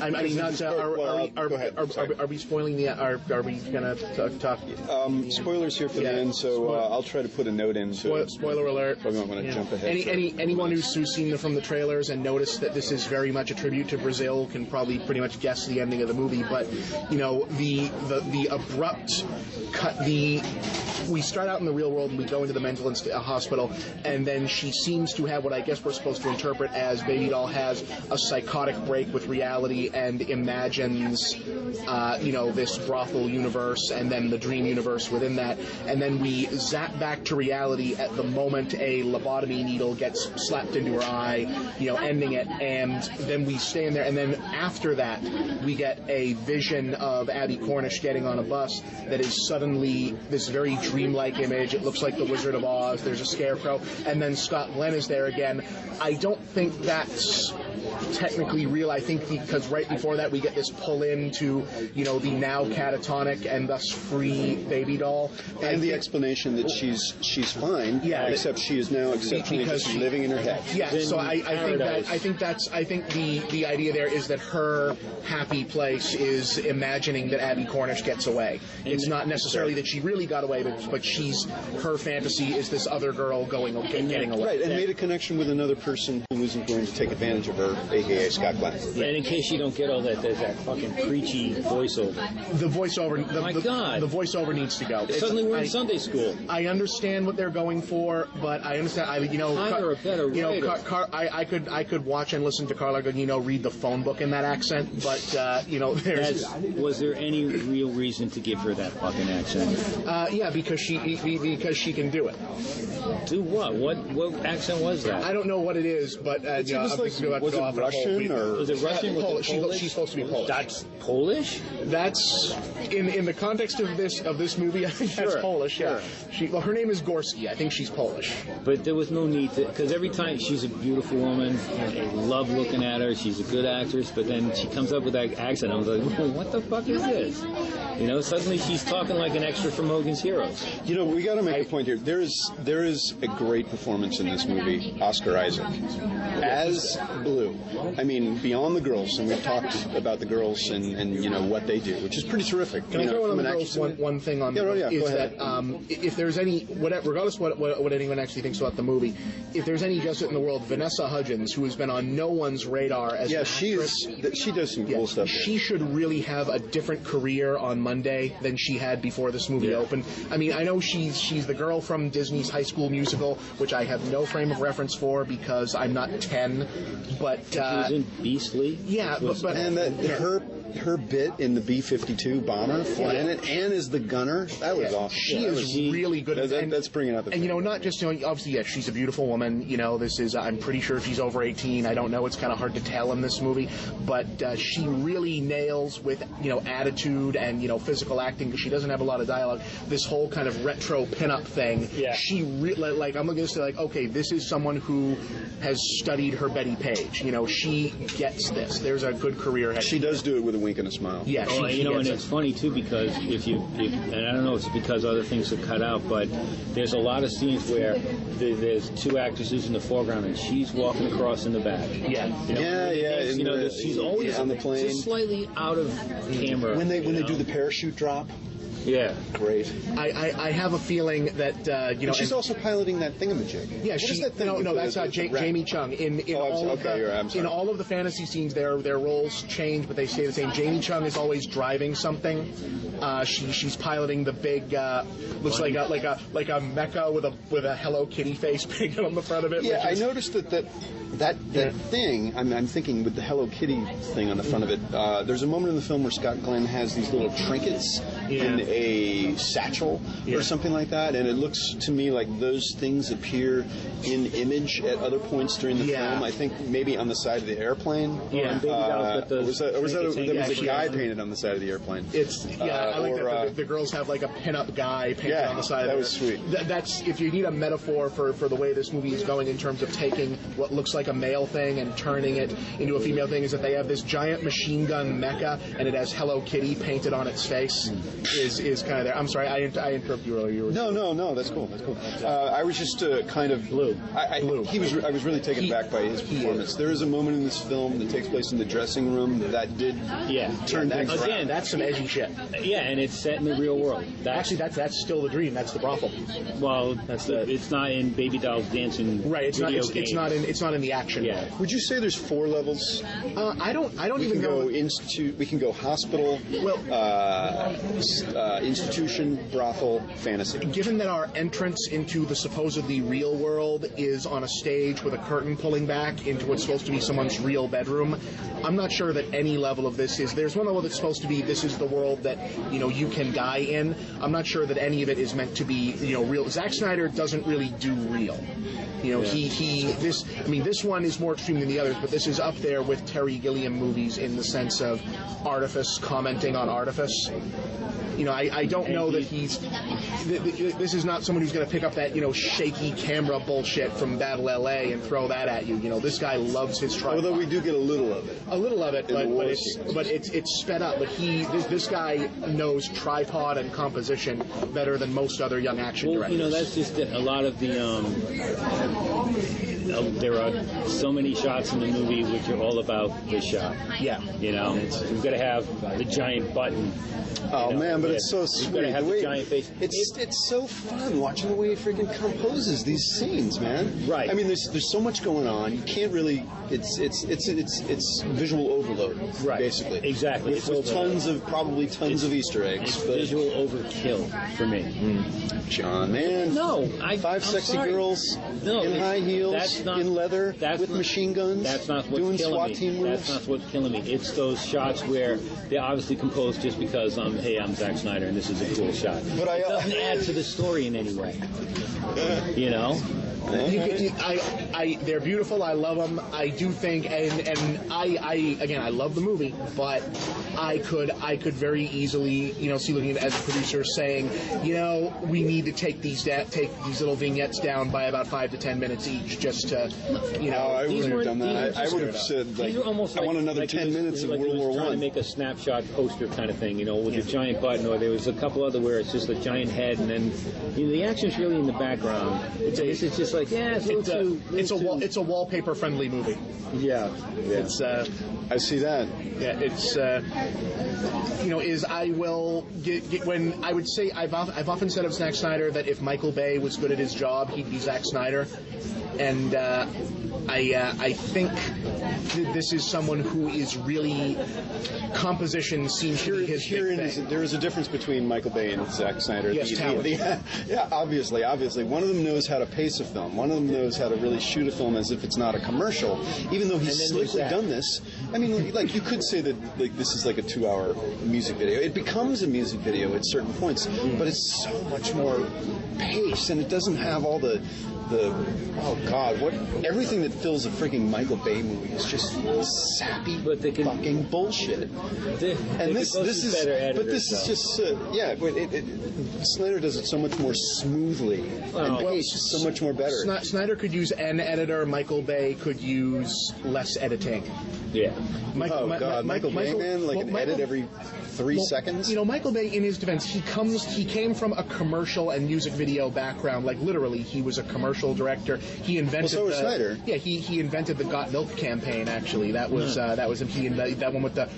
I mean, not. Are we spoiling the? Are we gonna talk? Spoilers here for the end, so I'll try to put a note in. Spoiler alert! I don't want to jump ahead. Anyone who's seen from the trailers and noticed that this is very much a tribute to Brazil can probably pretty much guess the ending of the movie. But the abrupt cut. We start out in the real world and we go into the mental hospital, and then she seems to have what I guess we're supposed to interpret as Baby Doll has a psychotic break with reality and imagines, this brothel universe and then the dream universe within that, and then we zap back to reality at the moment a lobotomy needle gets slapped into her eye, ending it, and then we stay in there, and then after that we get a vision of Abby Cornish getting on a bus that is suddenly this very dreamlike image. It looks like the Wizard of Oz. There's a scarecrow, and then Scott Glenn is there again. I don't think that's technically real. I think because right before that we get this pull into the now catatonic and thus free Baby Doll, and the explanation that she's fine, except she is now exceptionally just living in her head. Yeah, so I think the idea there is that her happy place is imagining that Abby Cornish gets away. It's not necessarily that she really got away, but her fantasy is this other girl getting away. Right, and made a connection with another person who isn't going to take advantage of her, a.k.a. Scott Glenn. And in case you don't get all that, there's that fucking preachy voiceover. The voiceover, God. The voiceover needs to go. Suddenly we're in Sunday school. I understand what they're going for, but I understand. Hire a better writer. I could watch and listen to Carla Gugino read the phone book in that accent, but was there any real reason to give her that fucking accent? Yeah, because she can do it. Do what? What accent was that? I don't know what it is, but was it Russian or was it Russian? Polish. She's supposed to be Polish. That's Polish. That's in the context of this movie. I think that's Polish. Yeah. Sure. Her name is Gorski. I think she's Polish. But there was no need to, because every time she's a beautiful woman, I love looking at her. She's a good actress, but then she comes up with that accent. I was like, what the fuck is this? Suddenly she's talking like an extra from Hogan's Heroes. We got to make a point here. There is a great performance in this movie, Oscar Isaac, as Blue. I mean, beyond the girls, and we've talked about the girls and what they do, which is pretty terrific. Can I throw in on the girls one thing on is that if there's any, regardless of what anyone actually thinks about the movie, if there's any justice in the world, Vanessa Hudgens, who has been on no one's radar as an actress, she does some cool stuff. She should really have a different career on Monday than she had before this movie opened. I mean, I know she's the girl from Disney's High School Musical, which I have no frame of reference for because I'm not 10, but she was in Beastly. Yeah, but her bit in the B-52 bomber flying it and as the gunner, that was awesome. She is really good. That's bringing out the and not just obviously she's a beautiful woman. This is I'm pretty sure she's over 18. I don't know. It's kind of hard to tell in this movie, but she really nails with attitude and physical acting because she doesn't have a lot of dialogue. This whole kind of retro pinup thing. Yeah. She like I'm looking at this like okay, this is someone who has studied her Betty Page. She gets this. There's a good career ahead. She does do it with a wink and a smile. Yeah, and it's funny too because if and I don't know if it's because other things are cut out, but there's a lot of scenes where there's two actresses in the foreground and she's walking across in the back. She's always on the plane, just slightly out of camera. When they do the parachute drop. Yeah. Great. I have a feeling that you know. And she's also piloting that thingamajig. Yeah, What is that thing? No, that's the Jamie Chung. In all of I'm all of the fantasy scenes, their roles change, but they stay the same. Jamie Chung is always driving something. She's piloting the big looks like a mecha with a Hello Kitty face painted on the front of it. Yeah, I noticed that thing. I'm thinking with the Hello Kitty thing on the front of it. There's a moment in the film where Scott Glenn has these little trinkets in a satchel or something like that, and it looks to me like those things appear in image at other points during the film. I think maybe on the side of the airplane. Yeah, was a guy painted on the side of the airplane? I like that the girls have like a pinup guy painted on the side. That of was sweet. That's if you need a metaphor for the way this movie is going in terms of taking what looks like a male thing and turning it into a female thing, is that they have this giant machine gun mecha and it has Hello Kitty painted on its face. Is kind of there. I'm sorry, I interrupted you earlier. No, that's cool. I was just kind of blue. I was really taken back by his performance. There is a moment in this film that takes place in the dressing room that did turn things around. Again, that's some edgy shit. Yeah, and it's set in the real world. Actually, that's still the dream. That's the brothel. Well, it's not in Baby Dolls Dancing. Right. It's not in the action. Yeah. Would you say there's 4 levels? I don't even know. We can go hospital. Institution, brothel, fantasy. Given that our entrance into the supposedly real world is on a stage with a curtain pulling back into what's supposed to be someone's real bedroom, I'm not sure that any level of this is. There's one level that's supposed to be this is the world that you can die in. I'm not sure that any of it is meant to be real. Zack Snyder doesn't really do real. This one is more extreme than the others, but this is up there with Terry Gilliam movies in the sense of artifice commenting on artifice. I don't know that this is not someone who's going to pick up that, shaky camera bullshit from Battle LA and throw that at you. This guy loves his tripod. Although we do get a little of it. But it's sped up. But this guy knows tripod and composition better than most other young action directors. That's just a lot of the there are so many shots in the movie which are all about this shot. Yeah. We've got to have the giant button. Oh man, but it's so sweet. Got to have the giant face. It's so fun watching the way he freaking composes these scenes, man. Right. I mean, there's so much going on. You can't really. It's visual overload. Right. Basically. Exactly. With tons of Easter eggs. It's visual overkill for me. John, man. No, 5 sexy girls in high heels, in leather, with machine guns. That's not what's doing killing SWAT me. team moves. That's not what's killing me. It's those shots where they're obviously composed just because I'm Zack Snyder and this is a cool shot. But it doesn't add to the story in any way. They're beautiful. I love them. I do think, and I love the movie, but I could very easily, see looking at it as a producer saying, we need to take these little vignettes down by about 5 to 10 minutes each, just to, I wouldn't have done that. I would have said, I want another 10 minutes of World War I. Trying to make a snapshot poster kind of thing, with a giant button, or there was a couple other where it's just a giant head, and then the action's really in the background. It's just like, it's a wallpaper friendly movie. Yeah. It's I see that. Yeah, it's I will get when I would say I've often said of Zack Snyder that if Michael Bay was good at his job, he'd be Zack Snyder, and I think this is someone who is really composition seems to be his big thing. There is a difference between Michael Bay and Zack Snyder. Yes, talent. Obviously. One of them knows how to pace a film. One of them knows how to really shoot a film as if it's not a commercial. Even though he's slickly done this. I mean, like you could say that this is like a 2-hour music video. It becomes a music video at certain points, but it's so much more paced, and it doesn't have all the everything that fills a freaking Michael Bay movie is just sappy fucking bullshit. This is just Snyder does it so much more smoothly and paced so much more better. Snyder. Snyder could use an editor. Michael Bay could use less editing. Yeah. Michael Bay, man, like an edit every 3 seconds. You know, Michael Bay, in his defense, he came from a commercial and music video background. Like literally, he was a commercial director. He invented. Well, so was Snyder. Yeah, he invented the Got Milk campaign. Actually, that was him. That one with the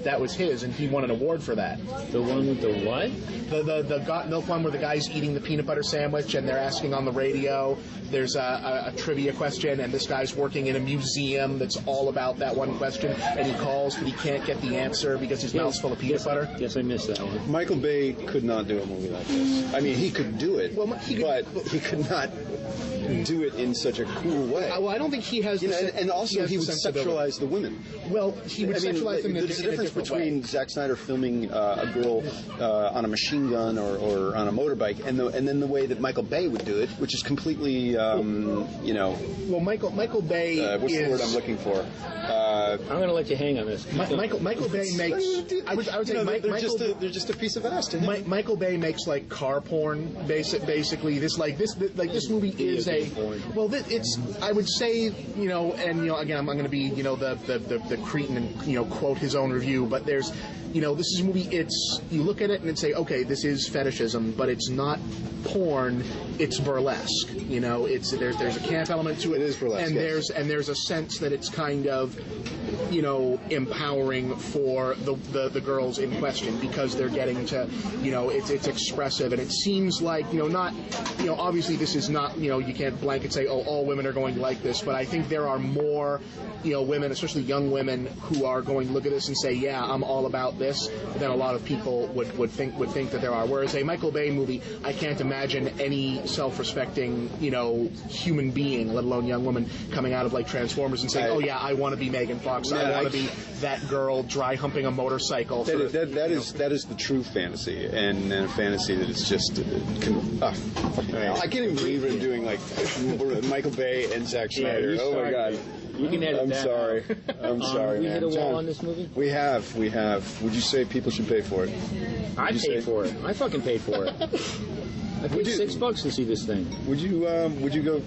that was his, and he won an award for that. The one with the what? The Got Milk one where the guy's eating the peanut butter sandwich and they're asking on the radio. There's a trivia question, and this guy's working in a museum that's all about that one question, and he calls, but he can't get the answer because his mouth's full of peanut butter. Yes, I missed that one. Michael Bay could not do a movie like this. I mean, he could do it, but he could not do it in such a cool way. Well, I don't think he has. And also, he would sexualize the women. Well, he would sexualize them in a There's a difference between way. Zack Snyder filming a girl on a machine gun or on a motorbike, and then the way that Michael Bay would do it, which is completely, Well, Michael Bay. What's the word I'm looking for? I'm going to let you hang on this. Michael Bay makes. I would say they're just a piece of ass to him. Michael Bay makes like car porn, basically. This movie is a. Well, it's. I would say, again, I'm going to be, the cretin and quote his own review, but there's. This is a movie. You look at it and it's say, okay, this is fetishism, but it's not porn. It's burlesque. There's a camp element to it. It is burlesque. And there's a sense that it's kind of, empowering for the girls in question because they're getting to, it's expressive, and it seems like, obviously this is not, you can't blanket say, oh, all women are going to like this, but I think there are more, women, especially young women, who are going to look at this and say, yeah, I'm all about this, than a lot of people would think that there are. Whereas a Michael Bay movie, I can't imagine any self-respecting, human being, let alone young woman, coming out of like Transformers and saying, oh yeah, I want to be Megan Fox, I want to be that girl dry humping a motorcycle. That is the true fantasy, and a fantasy that is just. I can't even believe I'm doing like Michael Bay and Zack Snyder. Oh my god. You can edit that. I'm sorry, we man. hit a wall John, on this movie? We have. Would you say people should pay for it? I paid for it. I fucking paid for it. I paid $6 to see this thing. Would you go?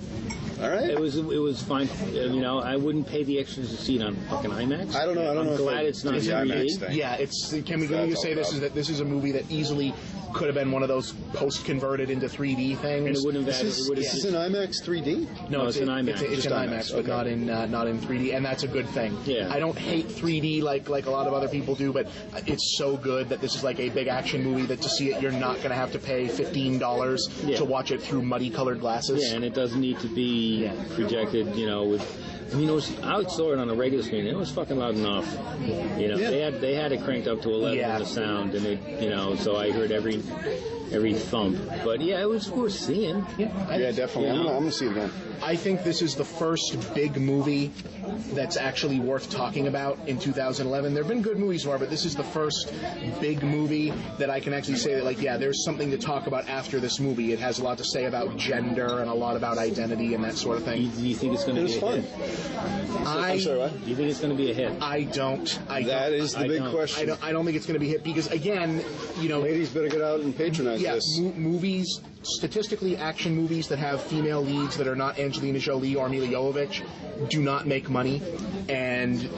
All right. It was fine. I wouldn't pay the extras to see it on fucking IMAX. I don't know. I'm glad it's not 3D. Yeah, Can we just say this is a movie that easily could have been one of those post-converted into 3D things. And it wouldn't have. Is this an IMAX 3D? No, it's an IMAX. It's an IMAX, but okay. not in 3D, and that's a good thing. Yeah. I don't hate 3D like a lot of other people do, but it's so good that this is like a big action movie that to see it, you're not going to have to pay $15 to watch it through muddy-colored glasses. Yeah, and it doesn't need to be projected, with. I saw it on a regular screen. It was fucking loud enough. They had it cranked up to 11 with the sound, and it, so I heard every thump. But yeah, it was worth seeing. Yeah, definitely. I'm gonna see it again. I think this is the first big movie that's actually worth talking about in 2011. There have been good movies more, but this is the first big movie that I can actually say that, there's something to talk about after this movie. It has a lot to say about gender and a lot about identity and that sort of thing. Do you think it's going to be a hit? I'm sorry, what? Do you think it's going to be a hit? I don't. That is the big question. I don't think it's going to be a hit because, again, ladies better get out and patronize this. Movies, statistically, action movies that have female leads that are not Angelina Jolie or Mila Jovovich do not make money. And,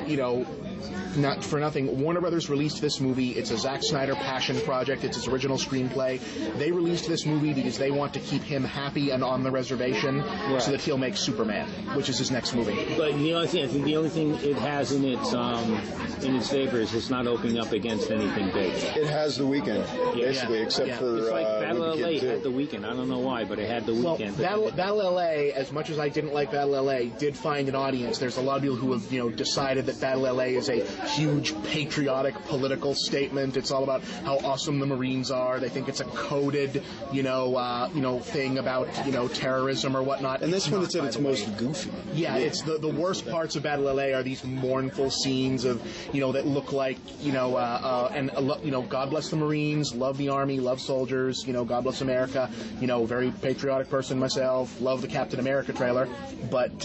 not for nothing, Warner Brothers released this movie. It's a Zack Snyder passion project. It's his original screenplay. They released this movie because they want to keep him happy and on the reservation so that he'll make Superman, which is his next movie. But the only thing it has in its favor is it's not opening up against anything big. It has The Weeknd, basically, except for it's like Battle Wicked LA Kid had The Weeknd. I don't know why, but it had The Weeknd. Battle LA, as much as I didn't like Battle LA, did find an audience. There's a lot of people who have decided that Battle LA is a huge patriotic political statement. It's all about how awesome the Marines are. They think it's a coded, thing about, terrorism or whatnot. And this one, it's at its most goofy. Yeah, it's the worst parts of Battle LA are these mournful scenes of, that look like, God bless the Marines, love the Army, love soldiers, God bless America, very patriotic person myself, love the Captain America trailer, but...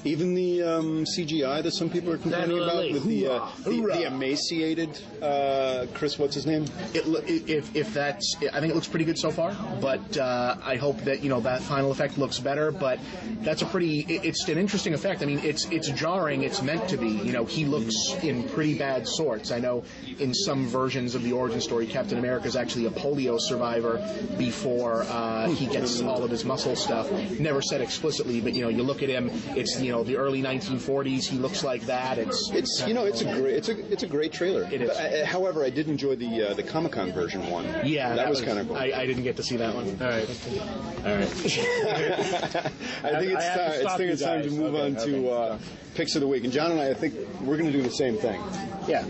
even the CGI that some people are complaining about with the the emaciated Chris, what's his name? If that's, I think it looks pretty good so far. But I hope that that final effect looks better. But that's it's an interesting effect. I mean, it's jarring. It's meant to be. He looks in pretty bad sorts. I know in some versions of the origin story, Captain America is actually a polio survivor before he gets all of his muscle stuff. Never said explicitly, but you look at him. It's the early 1940s. He looks like that. It's a great trailer. It is. However, I did enjoy the Comic-Con version one. Yeah, that was kind of cool. I didn't get to see that one. All right. I think it's time to move on to picks of the week. And John and I think we're going to do the same thing. Yeah.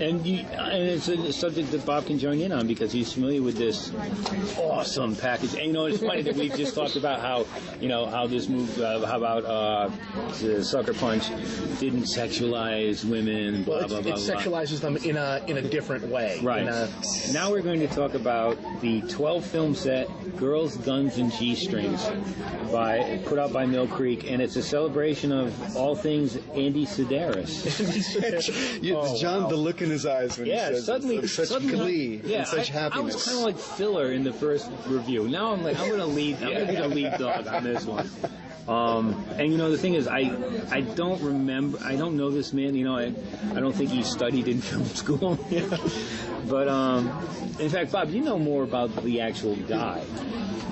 And it's a subject that Bob can join in on because he's familiar with this awesome package. And it's funny that we just talked about how this movie, how about the Sucker Punch didn't sexualize women, blah, blah, blah. It sexualizes them in a different way. Right. Now we're going to talk about the 12 film set Girls, Guns, and G-Strings put out by Mill Creek, and it's a celebration of all things Andy Sedaris. John, the look in his eyes when he says suddenly, such glee and such happiness. I was kind of like filler in the first review. Now I'm like, I'm going to be the lead dog on this one. And the thing is, I don't know this man. I don't think he studied in film school. But in fact, Bob, you know more about the actual guy.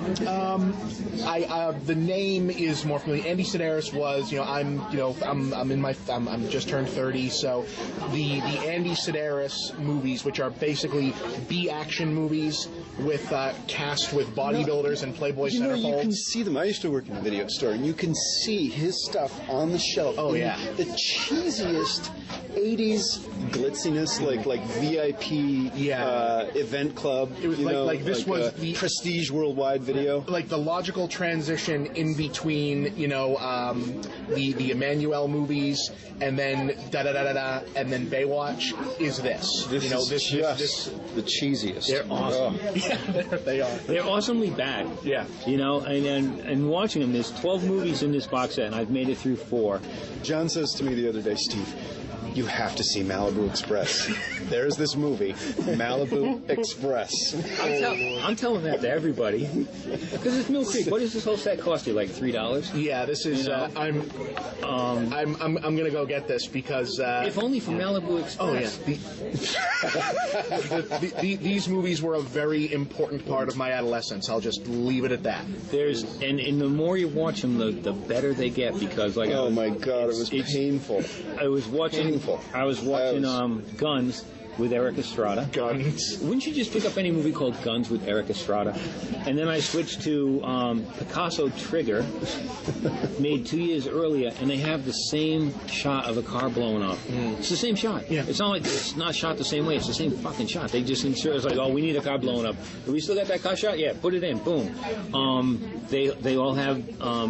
The name is more familiar. Andy Sedaris was, I'm just turned 30, so the Andy Sedaris movies, which are basically B action movies with cast with bodybuilders and Playboy centerfolds. You can see them. I used to work in a video store, and you can see his stuff on the shelf. Oh yeah, the cheesiest 80s glitziness, like VIP event club. It was this was the Prestige Worldwide Video. Like the logical transition in between, the Emmanuel movies and then and then Baywatch is this. This is the cheesiest. They're awesome. Oh. Yeah, they are. They're awesomely bad. Yeah. And watching them, there's 12 movies in this box set, and I've made it through 4. John says to me the other day, Steve, you have to see Malibu Express. There's this movie, Malibu Express. I'm telling that to everybody because it's Mill Creek. What does this whole set cost you? Like $3? Yeah, this is. I'm gonna go get this because. If only for Malibu Express. Oh yeah. These movies were a very important part of my adolescence. I'll just leave it at that. And the more you watch them, the better they get because oh my God, it was painful. I was watching Guns with Eric Estrada. Guns. Wouldn't you just pick up any movie called Guns with Eric Estrada? And then I switched to Picasso Trigger, made 2 years earlier, and they have the same shot of a car blowing up. It's the same shot. Yeah. It's not like it's not shot the same way. It's the same fucking shot. They just insert. It's like, oh, we need a car blowing up. Do we still got that car shot? Yeah, put it in. Boom. They all have.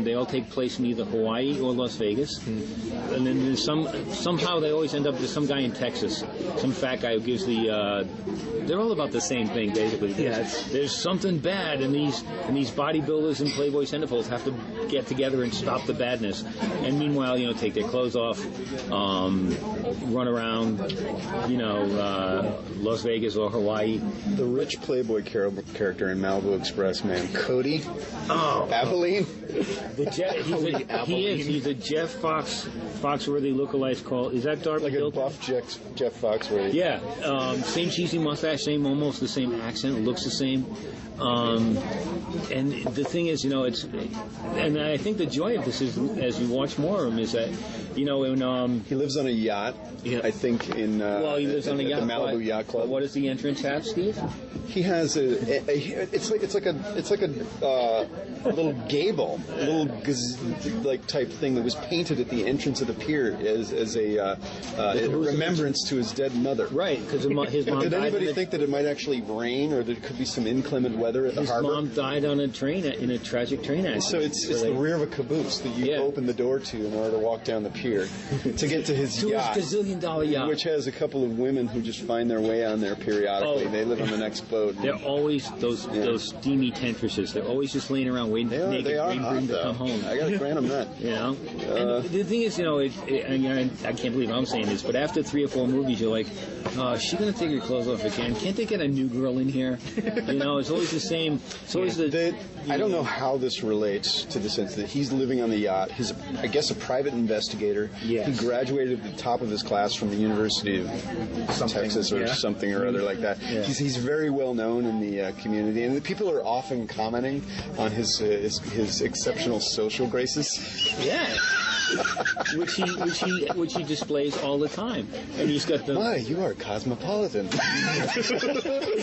They all take place in either Hawaii or Las Vegas. And then there's somehow they always end up with some guy in Texas, some fat guy who gives they're all about the same thing basically. There's something bad, and these bodybuilders and Playboy centerfolds have to get together and stop the badness. And meanwhile, take their clothes off, run around, Las Vegas or Hawaii. The rich Playboy character in Malibu Express, man, Cody. Abilene. He's a Jeff Foxworthy lookalike called. Is that Dark? Like a buff Jeff Foxworthy. Yeah. Same cheesy mustache, almost the same accent, looks the same. And the thing is, and I think the joy of this is, as you watch more of him, is that, he lives on a yacht. Yeah. I think he lives on a yacht. The Malibu Yacht Club. What does the entrance have, Steve? He has it's like a little gable, type thing that was painted at the entrance of the pier as a remembrance to his dead mother. Right, because his mom. Did anybody think that it might actually rain, or there could be some inclement weather weather at the His harbor. mom died on a train in a tragic train accident. So it's the rear of a caboose that you Yeah. open the door to in order to walk down the pier to get to his To yacht, his gazillion-dollar yacht. which has a couple of women who just find their way on there periodically. Oh. They live on the next boat. They're always those steamy temptresses. They're always just laying around waiting for naked They are green hot, room to though. come home. I gotta grant them that. You know, and the thing is, I can't believe I'm saying this, but after 3 or 4 movies, you're like, oh, is she gonna take her clothes off again? Can't they get a new girl in here? It's always the same. It's always I don't know how this relates to the sense that he's living on the yacht. He's, I guess, a private investigator. Yes. He graduated at the top of his class from the University of Texas or something or other like that. Yeah. He's very well known in the community, and the people are often commenting on his exceptional social graces. Yeah. which he displays all the time, and he's got the. My, you are cosmopolitan.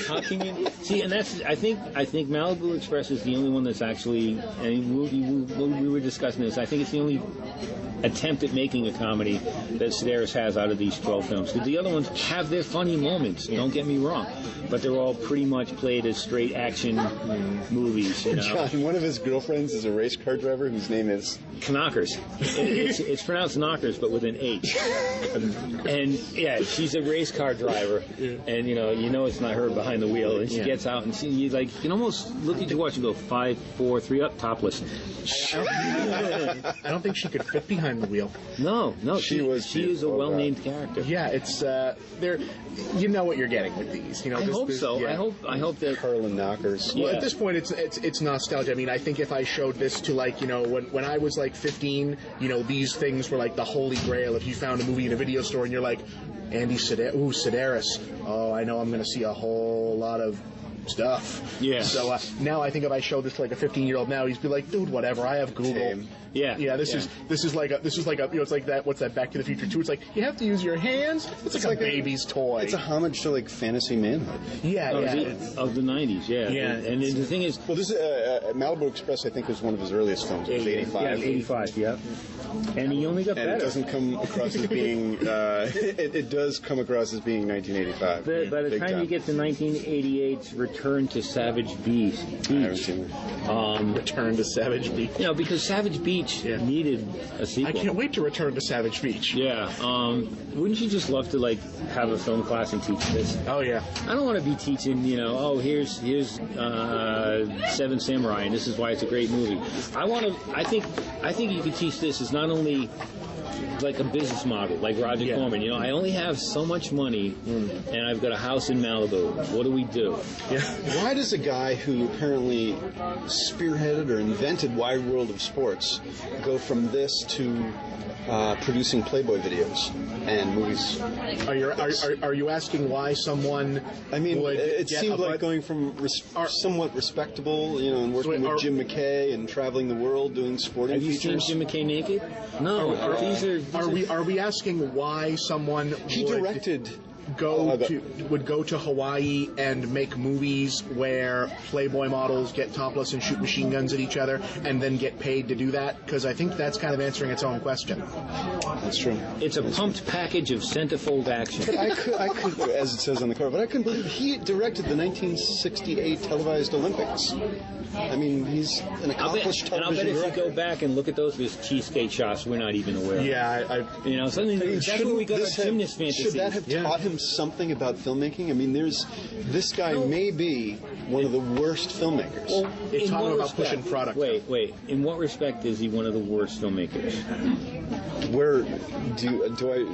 How can you see? And that's I think Malibu Express is the only one that's actually. And we were discussing this. I think it's the only attempt at making a comedy that Sedaris has out of these 12 films. Because the other ones have their funny moments. Don't get me wrong, but they're all pretty much played as straight action movies. John, one of his girlfriends is a race car driver whose name is Knockers. It's pronounced Knockers, but with an H. And yeah, she's a race car driver, and you know it's not her behind the wheel. And she gets out, and you can almost look at your watch and go 5, 4, 3 up, topless. I don't think she could fit behind the wheel. No, she is a well-named character. Yeah, it's there. You know what you're getting with these. I hope so. Yeah. I hope that Carlin Knockers. Well, at this point, it's nostalgia. I mean, I think if I showed this to when I was like 15, these things were like the holy grail. If you found a movie in a video store and you're like, Andy Sedaris, oh, I know I'm going to see a whole lot of stuff. Yeah. So now I think if I showed this to like a 15-year-old now, he'd be like, dude, whatever. I have Google. Same. Yeah. Yeah. This is like it's like that. What's that? Back to the Future 2? It's like you have to use your hands. It's like a baby's toy. It's a homage to like fantasy manhood. Of the 90s. Yeah. Yeah. And the thing is, Well, this is Malibu Express. I think was one of his earliest films. It was 85. Yeah, 85. Yep. And he only got And better. it doesn't come across as being. It does come across as being 1985. By the Big time you get to 1988's Return to Savage Beach, I haven't seen it. Return to Savage Beach. because Savage Beach needed a sequel. I can't wait to return to Savage Beach. Yeah. Wouldn't you just love to have a film class and teach this? Oh yeah. I don't want to be teaching, here's Seven Samurai, and this is why it's a great movie. I think you could teach this as not only like a business model, like Roger Corman. I only have so much money, and I've got a house in Malibu. What do we do? Yeah. Why does a guy who apparently spearheaded or invented Wide World of Sports go from this to producing Playboy videos and movies? Are you asking why someone? I mean, would it get seemed a like going from somewhat respectable, and working with Jim McKay and traveling the world doing sporting Have you features. seen Jim McKay naked? No. Are we asking why someone He would directed. would go to Hawaii and make movies where Playboy models get topless and shoot machine guns at each other and then get paid to do that? Because I think that's kind of answering its own question. That's true. It's a pumped package of centerfold action. But I could, as it says on the cover, but I couldn't believe he directed the 1968 televised Olympics. I mean, he's an accomplished and I'll bet television if you director. go back and look at those cheesecake shots, we're not even aware of. Yeah, Suddenly that's where we got our gymnast Should fantasies. that have taught him something about filmmaking? I mean, this guy may be one of the worst filmmakers. Well, It in taught what him about respect? pushing product. Wait. In what respect is he one of the worst filmmakers? Where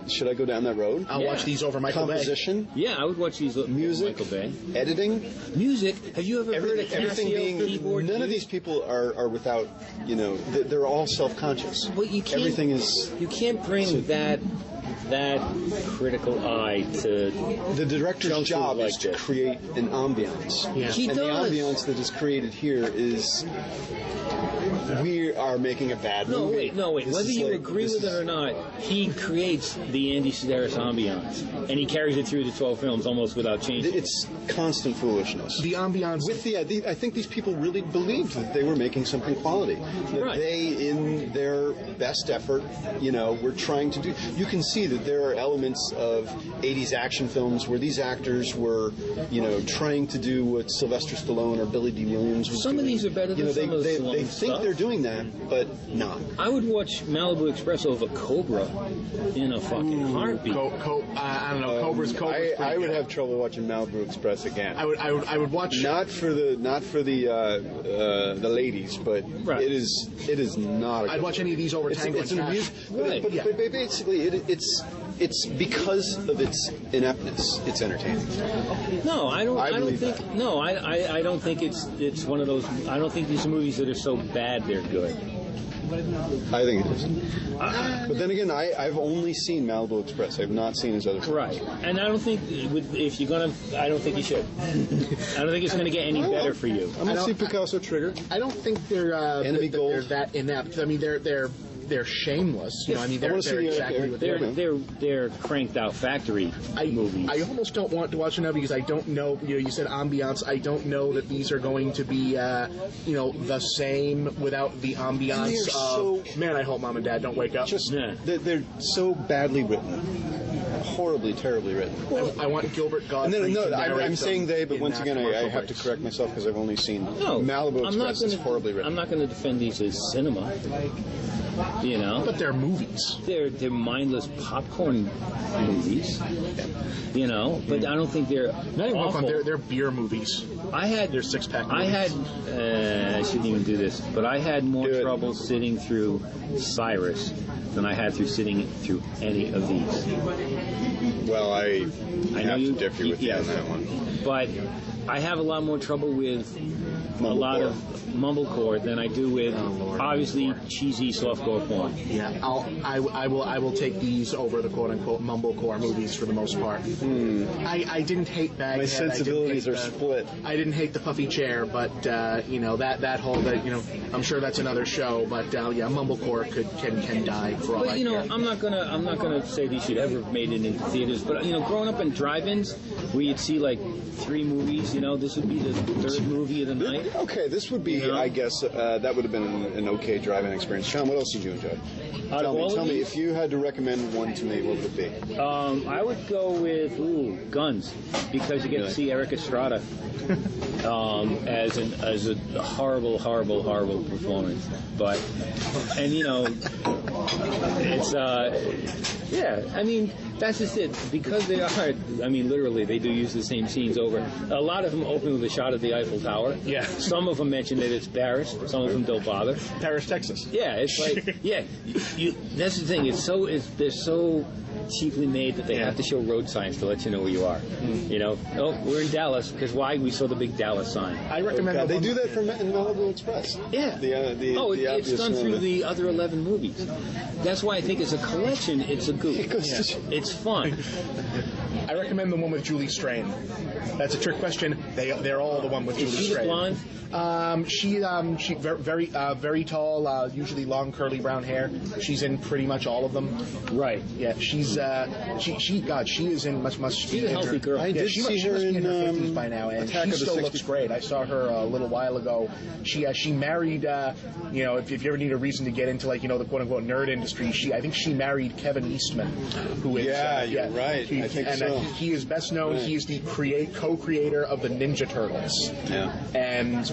should I go down that road? I'll watch these over Michael Bay. Composition, Yeah, I would watch these. music, Michael Bay. editing, Music. Have you ever heard a everything Casio being. keyboard? None of used? these people are without. They're all self-conscious. Well, you can't. Everything is. You can't bring that critical eye to. The director's Junk food job like is to this. create an ambiance. Yeah. He and does. the ambiance that is created here is we are making a bad movie. No, wait. This Whether is you like- agree this with it is- or not, he creates the Andy Sedaris ambiance, and he carries it through the 12 films almost without changing. It's constant foolishness. The ambiance. I think these people really believed that they were making something quality. That Right. they, in their best effort, were trying to do. You can see that there are elements of 80s action films where these actors were, trying to do what Sylvester Stallone or Billy D. Williams was Some of doing. these are better than some of the they Stallone think stuff. they're doing that, but not. I would watch Malibu Express over Cobra in a fucking heartbeat. I don't know. Cobra's I would have trouble watching Malibu Express again. I would watch. Not for the ladies, but Right. it is not. I'd watch any of these over Tango It's and an Cash. amusement, Right. but basically, it's because of its ineptness. It's entertaining. No, I don't. I I don't believe think. that. No, I don't think it's one of those. I don't think these are movies that are so bad they're good. I think it is. But then again, I've only seen Malibu Express. I've not seen his other films. Right, and I don't think if you're gonna, I don't think you should. I don't think it's gonna get any better for you. I'm gonna see Picasso Trigger. I don't think they're Enemy that Gold. they're that inept. I mean, they're shameless. I mean, I they're wanna see the exactly other what They're cranked out factory movies. I almost don't want to watch them now because I don't know. You said ambiance. I don't know that these are going to be, the same without the ambiance They're of. Man, I hope Mom and Dad don't wake up. Just Yeah. they're so badly written, horribly, terribly written. I want Gilbert And Gottfried. then, to narrate I'm saying them they, but in once that again, I commercial have to breaks. correct myself because I've only seen No, Malibu I'm not Express. It's gonna, horribly written. I'm not going to defend these as cinema. But they're movies. They're mindless popcorn movies. But I don't think they're Not even awful. fun. They're beer movies. I had They're six-pack I movies. had I shouldn't even do this, but I had more Do it. trouble sitting through Cyrus than I had sitting through any of these. Well, I I know have you to differ with you on that one. But I have a lot more trouble with a lot of mumblecore than I do with obviously cheesy softcore porn. Yeah, I will take these over the quote unquote mumblecore movies for the most part. I didn't hate Baghead. My sensibilities are split. I didn't hate the puffy chair, but that whole I'm sure that's another show. But mumblecore can die for all But I care. I'm not gonna say these should ever have made it into theaters. But growing up in drive-ins where you'd see like 3 movies, this would be the 3rd movie of the night. Okay, this would be, I guess, that would have been an okay drive-in experience. Sean, what else did you enjoy? Out of all of Tell me, these? if you had to recommend one to me, what would it be? I would go with Guns because you get to see Eric Estrada as a horrible performance. But it's I mean that's just it because they are. I mean literally they do use the same scenes over. A lot of them open with a shot of the Eiffel Tower. Yeah. Some of them mention that it's Paris. Some of them don't bother. Paris, Texas. Yeah, it's like that's the thing. They're so cheaply made that they have to show road signs to let you know where you are. Oh, we're in Dallas because why? We saw the big Dallas sign. I recommend God, the they one- do that in Malibu Express. Yeah. The it's obvious done one. through the other 11 movies. That's why I think as a collection, it's a goof. It goes to- It's fun. I recommend the one with Julie Strain. That's a trick question. They're all the one with Is Julie she the Strain. blonde? She very tall, usually long curly brown hair. She's in pretty much all of them. Right. Yeah, she's she is in must She's a healthy girl. I did she see must her be in her in 50s by now, and Attack she of the still 60 looks great. I saw her a little while ago. She married. If you ever need a reason to get into the quote unquote nerd industry, I think she married Kevin Eastman, who is you're right. I think so. He is best known. He is the co-creator of the Ninja Turtles. Yeah. And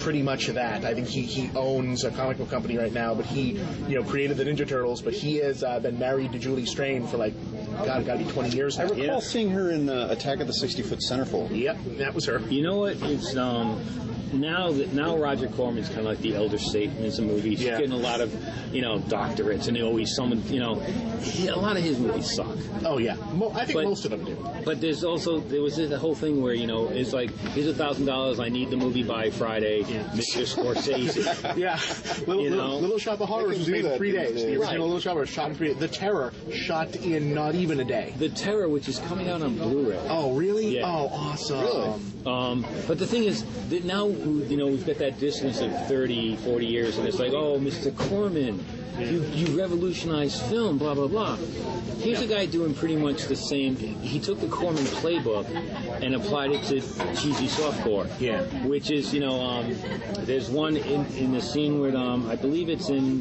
pretty much that. I think he owns a comic book company right now, but he created the Ninja Turtles. But he has been married to Julie Strain for gotta be 20 years I now. recall seeing her in Attack of the 60-Foot Centerfold. Yep, that was her. You know what? It's now Roger Corman's kind of like the elder statesman in some movies. He's Yeah. getting a lot of doctorates, and always someone a lot of his movies suck. Oh yeah, I think But- most of them do. But there was the whole thing where it's like here's $1,000. I need the movie by Friday, Mr. Scorsese. Yeah, Little Shop of Horrors They was can made do in that 3 these days. days. The original Right. Little Shop of Horrors shot in 3 days. The Terror shot in not not even a day. The Terror, which is coming out on Blu-ray. Oh, really? Yeah. Oh, awesome. Really? But the thing is that now, we've got that distance of 30, 40 years, and it's like, oh, Mr. Corman, you revolutionized film, blah, blah, blah. Here's a guy doing pretty much the same. He took the Corman playbook and applied it to cheesy softcore. Yeah. Which is, there's one in the scene where, I believe it's in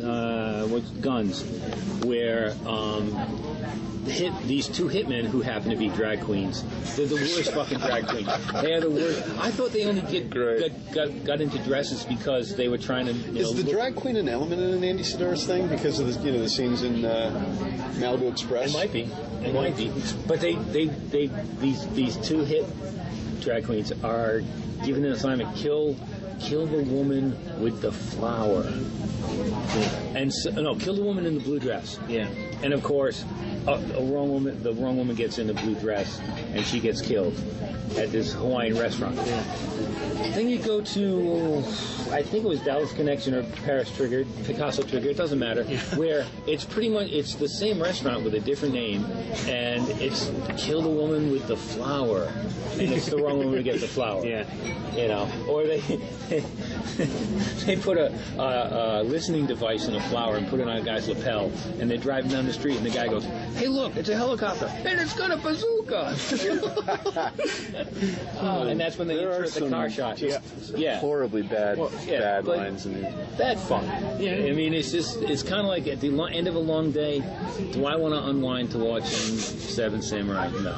Guns, where these two hitmen who happen to be drag queens. They're the worst fucking drag queens. They are the worst. I thought they only got into dresses because they were trying to. Is the drag queen an element in an Andy Sedaris thing because of the scenes in Malibu Express? It might be. But these two hit drag queens are given an assignment: kill the woman with the flower. And kill the woman in the blue dress. Yeah. And of course, the wrong woman gets in the blue dress, and she gets killed at this Hawaiian restaurant. Yeah. Then you go to, I think it was Dallas Connection or Paris Trigger, Picasso Trigger, it doesn't matter, where it's pretty much, it's the same restaurant with a different name, and it's kill the woman with the flower, and it's the wrong woman to get the flower. Yeah. Or they put a listening device in a flower and put it on a guy's lapel, and they're driving down the street, and the guy goes, "Hey, look, it's a helicopter, and it's got a bazooka." And that's when they insert the car shot. Yeah. Horribly bad lines in there. That's fun. Yeah. I mean, it's kind of like at the end of a long day, do I want to unwind to watch Seven Samurai? No.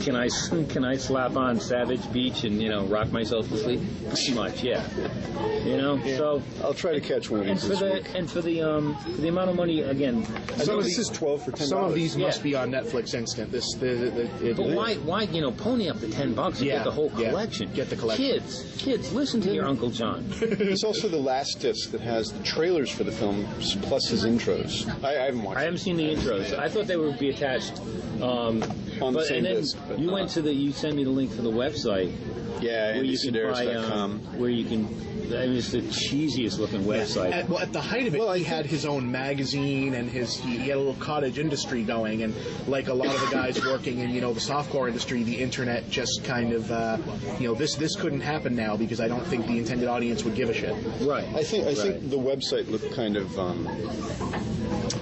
Can I slap on Savage Beach and rock myself to sleep? Pretty much, yeah. So I'll try to catch one of these this week. And for the amount of money, again, some of this is 12 for $10. Some of these must be on Netflix Instant. But why pony up the $10 and get the whole collection? Get the collection. Kids, listen to your Uncle John. There's also the last disc that has the trailers for the film plus his intros. I haven't watched. I haven't seen the intros. I thought they would be attached. On the same disc. You sent me the link for the website. Yeah, where you can buy, where you can. I mean, it's the cheesiest looking website. At the height of it, he had his own magazine and he had a little cottage industry going, and like a lot of the guys working in the softcore industry, the internet just kind of this couldn't happen now because I don't think the intended audience would give a shit. Right. I think the website looked kind of.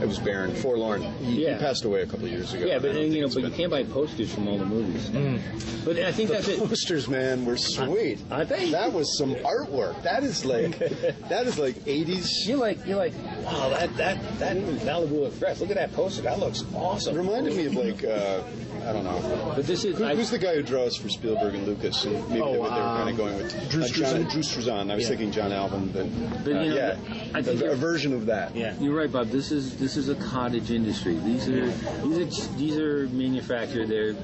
It was barren, forlorn. He passed away a couple of years ago. Yeah, but you can't buy posters from all the movies. But I think that's it. The posters, man, were sweet. I think that was some artwork. That is like 80s. You're like, wow, that Malibu Express. Look at that poster. That looks awesome. It reminded me of I don't know. But this is who's the guy who draws for Spielberg and Lucas? And maybe they were kind of going with Drew Struzan. I was thinking John Alvin, but I think a version of that. Yeah, you're right, Bob. This is a cottage industry. These are manufactured. They're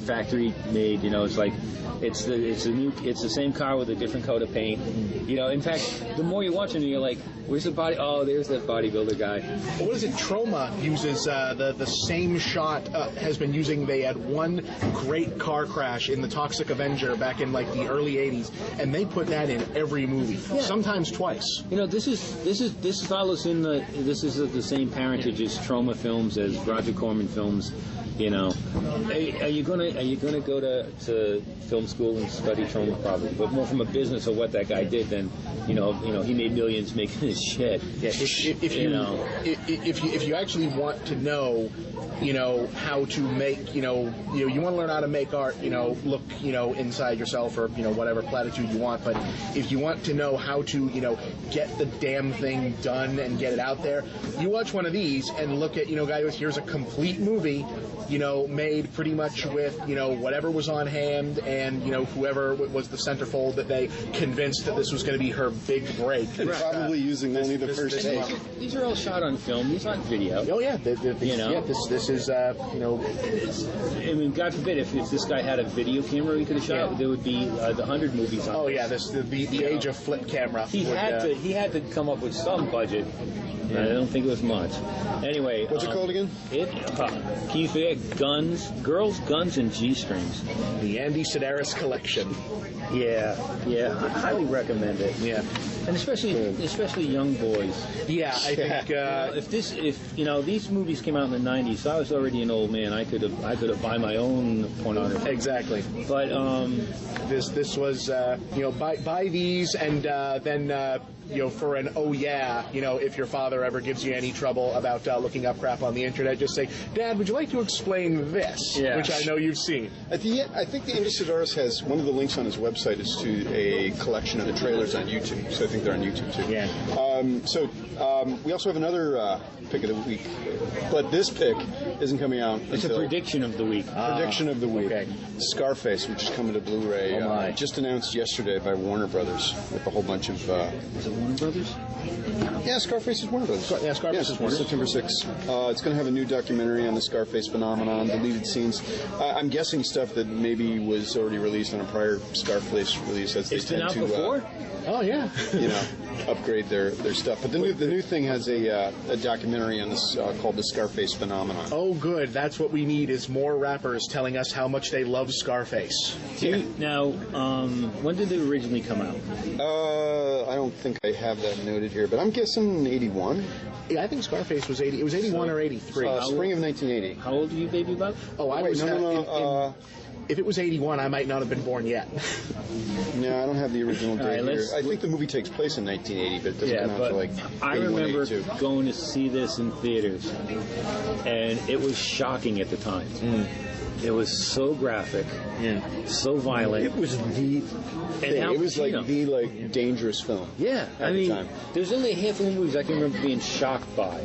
factory made. It's like it's the same car with a different coat of paint. In fact, the more you watch them, you're like, where's the body? Oh, there's that bodybuilder guy. What is it? Troma uses the same shot. Has been using. They had one great car crash in the Toxic Avenger back in like the early '80s, and they put that in every movie, sometimes twice. This follows in this is the same parentage as Troma Films, as Roger Corman Films. Are you gonna go to film school and study Troma? Probably, but more from a business of what that guy did than he made millions making his shit. Yeah, if you actually want to know how to make you want to learn how to make art, look inside yourself or whatever platitude you want, but if you want to know how to get the damn thing done and get it out there, you watch one of these and look at guy goes, here's a complete movie made pretty much with whatever was on hand and whoever was the centerfold that they convinced that this was going to be her big break. Probably using only the first take. These are all shot on film. These aren't video. Oh yeah, this is I mean, God forbid if this guy had a video camera he could have shot, there would be 100 movies on. Oh yeah, the age of flip camera. He had to come up with some budget. I don't think it was much. Anyway, what's it called again? Keith, Girls, Guns, and G-Strings. The Andy Sedaris collection. Yeah, I highly recommend it. Yeah. And especially young boys. Yeah, I think If these movies came out in the '90s, so I was already an old man. I could have buy my own pornography. exactly. But This was buy these and then for an if your father ever gives you any trouble about looking up crap on the internet, just say, Dad, would you like to explain this? Yeah. Which I know you've seen. I think the Industradores has one of the links on his website is to a collection of the trailers on YouTube. So I think they're on YouTube too. Yeah. We also have another pick of the week, but this pick isn't coming out. it's a prediction of the week. Prediction of the week. Okay. Scarface, which is coming to Blu-ray, Oh my. just announced yesterday by Warner Brothers with a whole bunch of. Is it Warner Brothers? Yeah, Scarface is Warner Brothers. Scarface is Warner. September 6th. It's going to have a new documentary on the Scarface phenomenon, deleted scenes. I'm guessing stuff that maybe was already released on a prior Scarface release, as they It's been tend out to. before? Oh, yeah. Upgrade their stuff. But the new thing has a documentary on this called the Scarface phenomenon. Oh, good. That's what we need is more rappers telling us how much they love Scarface. Now, when did it originally come out? I don't think I have that noted here, but I'm guessing 81. Yeah, I think Scarface was 80. It was 81 or 83. Spring of 1980. How old are you, Baby Bob? Oh, I Wait, was. no. If it was 81, I might not have been born yet. No, I don't have the original date right, here. I think the movie takes place in 1980, but it doesn't come out but until like I 81, remember 82. going to see this in theaters, and it was shocking at the time. It was so graphic, so violent. It was the thing. Al It was like Pacino. the dangerous film. Yeah, at the time. there's only a handful of movies I can remember being shocked by,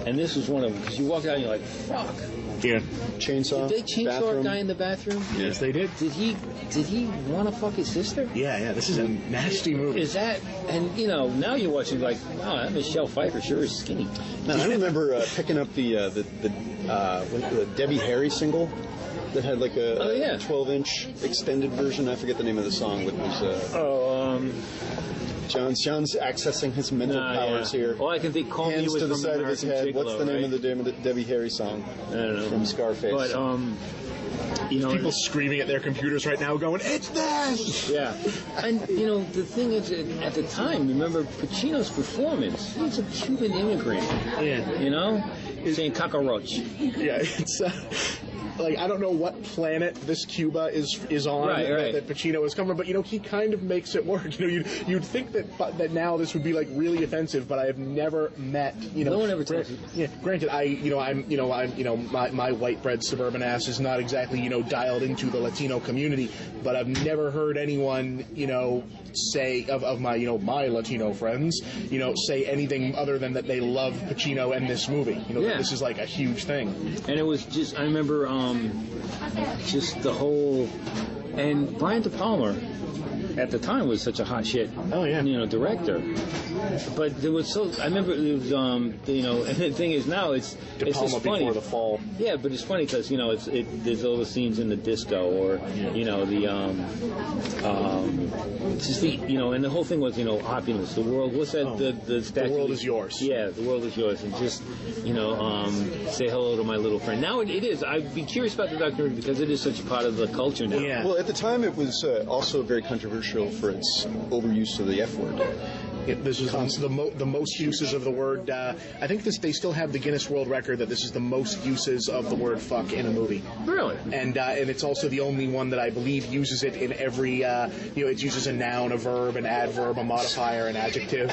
and this was one of them. Because you walk out and you're like, "Fuck!" Yeah. Chainsaw. Did they chainsaw bathroom. a guy in the bathroom? Yes, they did. Did he want to fuck his sister? Yeah. This is a nasty movie. Is that? And now you're watching like, wow, that Michelle Pfeiffer sure is skinny. Man, I remember picking up the Debbie Harry single that had like a 12-inch extended version. I forget the name of the song. It was John's accessing his mental powers here. All I can think, call me Hands was to the from side of his American head. What's Gigolo, the name right? of the Debbie Harry song? I don't know. From Scarface. But People screaming at their computers right now going, it's this! yeah, and the thing is, at the time, remember Pacino's performance? He's a Cuban immigrant. Yeah. Saying cockroach. Yeah, it's I don't know what planet this Cuba is on that Pacino is coming from, but he kind of makes it work. You'd think that now this would be like really offensive, but I have never met No one ever tells you. Yeah, granted, my white bread suburban ass is not exactly dialed into the Latino community, but I've never heard anyone say of my my Latino friends say anything other than that they love Pacino and this movie. That this is like a huge thing. And it was just, I remember just the whole, and Brian De Palma at the time was such a hot shit director. But there was I remember it was and the thing is now it's just funny. Before the Fall. Yeah, but it's funny because there's all the scenes in the disco or just the and the whole thing was opulence. The world. What's that? The statue? The world is yours. Yeah, the world is yours, and just say hello to my little friend. Now it is. I'd be curious about the documentary because it is such a part of the culture now. Yeah. Well, at the time, it was also very controversial for its overuse of the F word. This is the most uses of the word. I think they still have the Guinness World Record that this is the most uses of the word "fuck" in a movie. Really? And it's also the only one that I believe uses it in every. It uses a noun, a verb, an adverb, a modifier, an adjective.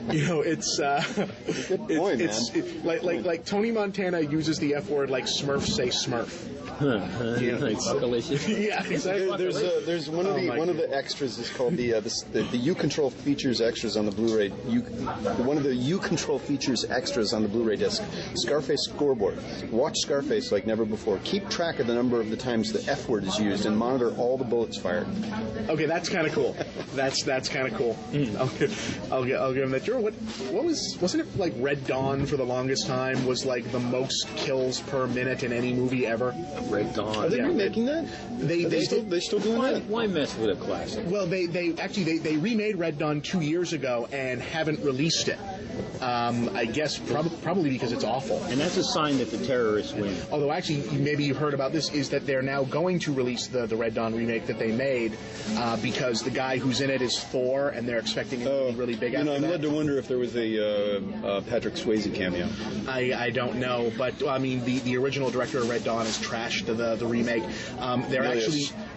It's Good point, man. Like Tony Montana uses the F word like Smurfs say Smurf. Like fuckalicious. Yeah, exactly. There's one of the extras is called the U Control Features extras on the Blu-ray. One of the U Control Features extras on the Blu-ray disc. Scarface scoreboard. Watch Scarface like never before. Keep track of the number of the times the F word is used and monitor all the bullets fired. Okay, that's kind of cool. That's kind of cool. I'll give him that. Wasn't it like Red Dawn for the longest time was like the most kills per minute in any movie ever? Red Dawn. Are they remaking that? They still doing that? Why mess with a classic? Well, they remade Red Dawn 2 years ago and haven't released it. I guess probably because it's awful. And that's a sign that the terrorists win. Although actually, maybe you've heard about this, is that they're now going to release the Red Dawn remake that they made because the guy who's in it is Thor, and they're expecting it to be really big. I'm that. led to wonder if there was a Patrick Swayze cameo. I don't know, but I mean the original director of Red Dawn has trashed the remake.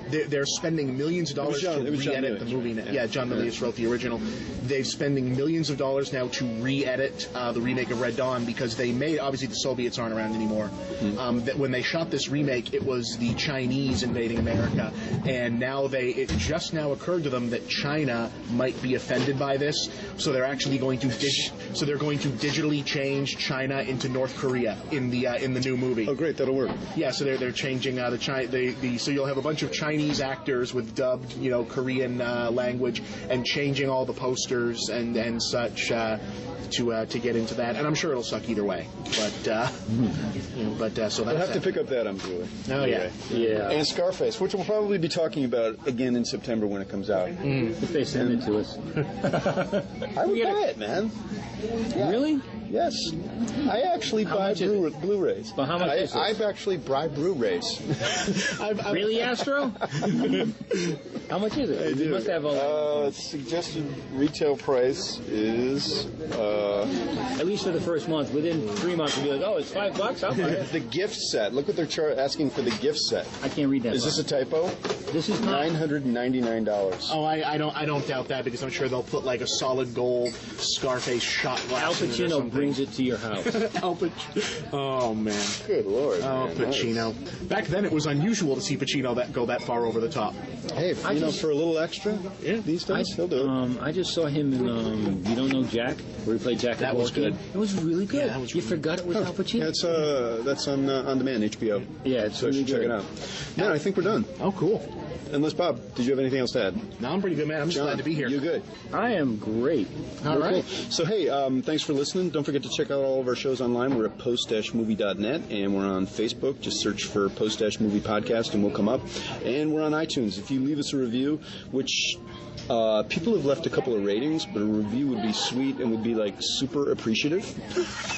They're spending millions of dollars to re-edit the movie now. Yeah, John Milius wrote the original. They're spending millions of dollars now to re-edit the remake of Red Dawn because they made, obviously the Soviets aren't around anymore. That when they shot this remake, it was the Chinese invading America, and now it just now occurred to them that China might be offended by this, so they're actually going to digitally change China into North Korea in the new movie. Oh, great, that'll work. Yeah, so they're changing so you'll have a bunch of Chinese actors with dubbed, Korean language, and changing all the posters and such to get into that. And I'm sure it'll suck either way. But so I'll that's have to pick up that on Blu-ray. Oh yeah, Yeah. And Scarface, which we'll probably be talking about again in September when it comes out. If they send it to us. I would buy it, man. Yeah. Really? Yes. I actually buy Blu-rays. But how much is it? I've actually bribed Blu-rays. Really, Astro? How much is it? You must have all suggested retail price is at least for the first month. Within 3 months, you'll be like, oh, it's $5. I'll buy it. the gift set. Look what they're asking for the gift set. I can't read that. Is this a typo? This is not. $999. Oh, I don't doubt that, because I'm sure they'll put like a solid gold Scarface shot glass Al in it or Pacino something. brings it to your house. Al Pacino. Oh man. Good Lord. Oh, man. Pacino. Back then, it was unusual to see Pacino go that far over the top. Hey, for a little extra, these days, he'll do it. I just saw him in You Don't Know Jack, where he played Jack. That was good. It was really good. Yeah, that was you really forgot it was Al Pacino? That's on demand, HBO. Yeah, it's So you really should check good. it out. Man, I think we're done. Oh, cool. Unless, Bob, did you have anything else to add? No, I'm pretty good, man. I'm just John, glad to be here. You good? I am great. All right. Cool. So, hey, thanks for listening. Don't forget to check out all of our shows online. We're at post-movie.net, and we're on Facebook. Just search for Post-Movie Podcast, and we'll come up. And we're on iTunes. If you leave us a review, which people have left a couple of ratings, but a review would be sweet and would be, like, super appreciative.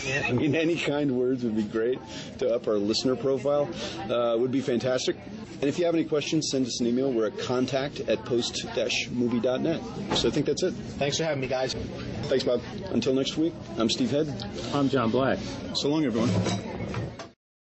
Yeah. I mean, any kind words would be great to up our listener profile. Would be fantastic. And if you have any questions, send us an email. We're at contact@post-movie.net. So I think that's it. Thanks for having me, guys. Thanks, Bob. Until next week, I'm Steve Head. I'm John Black. So long, everyone.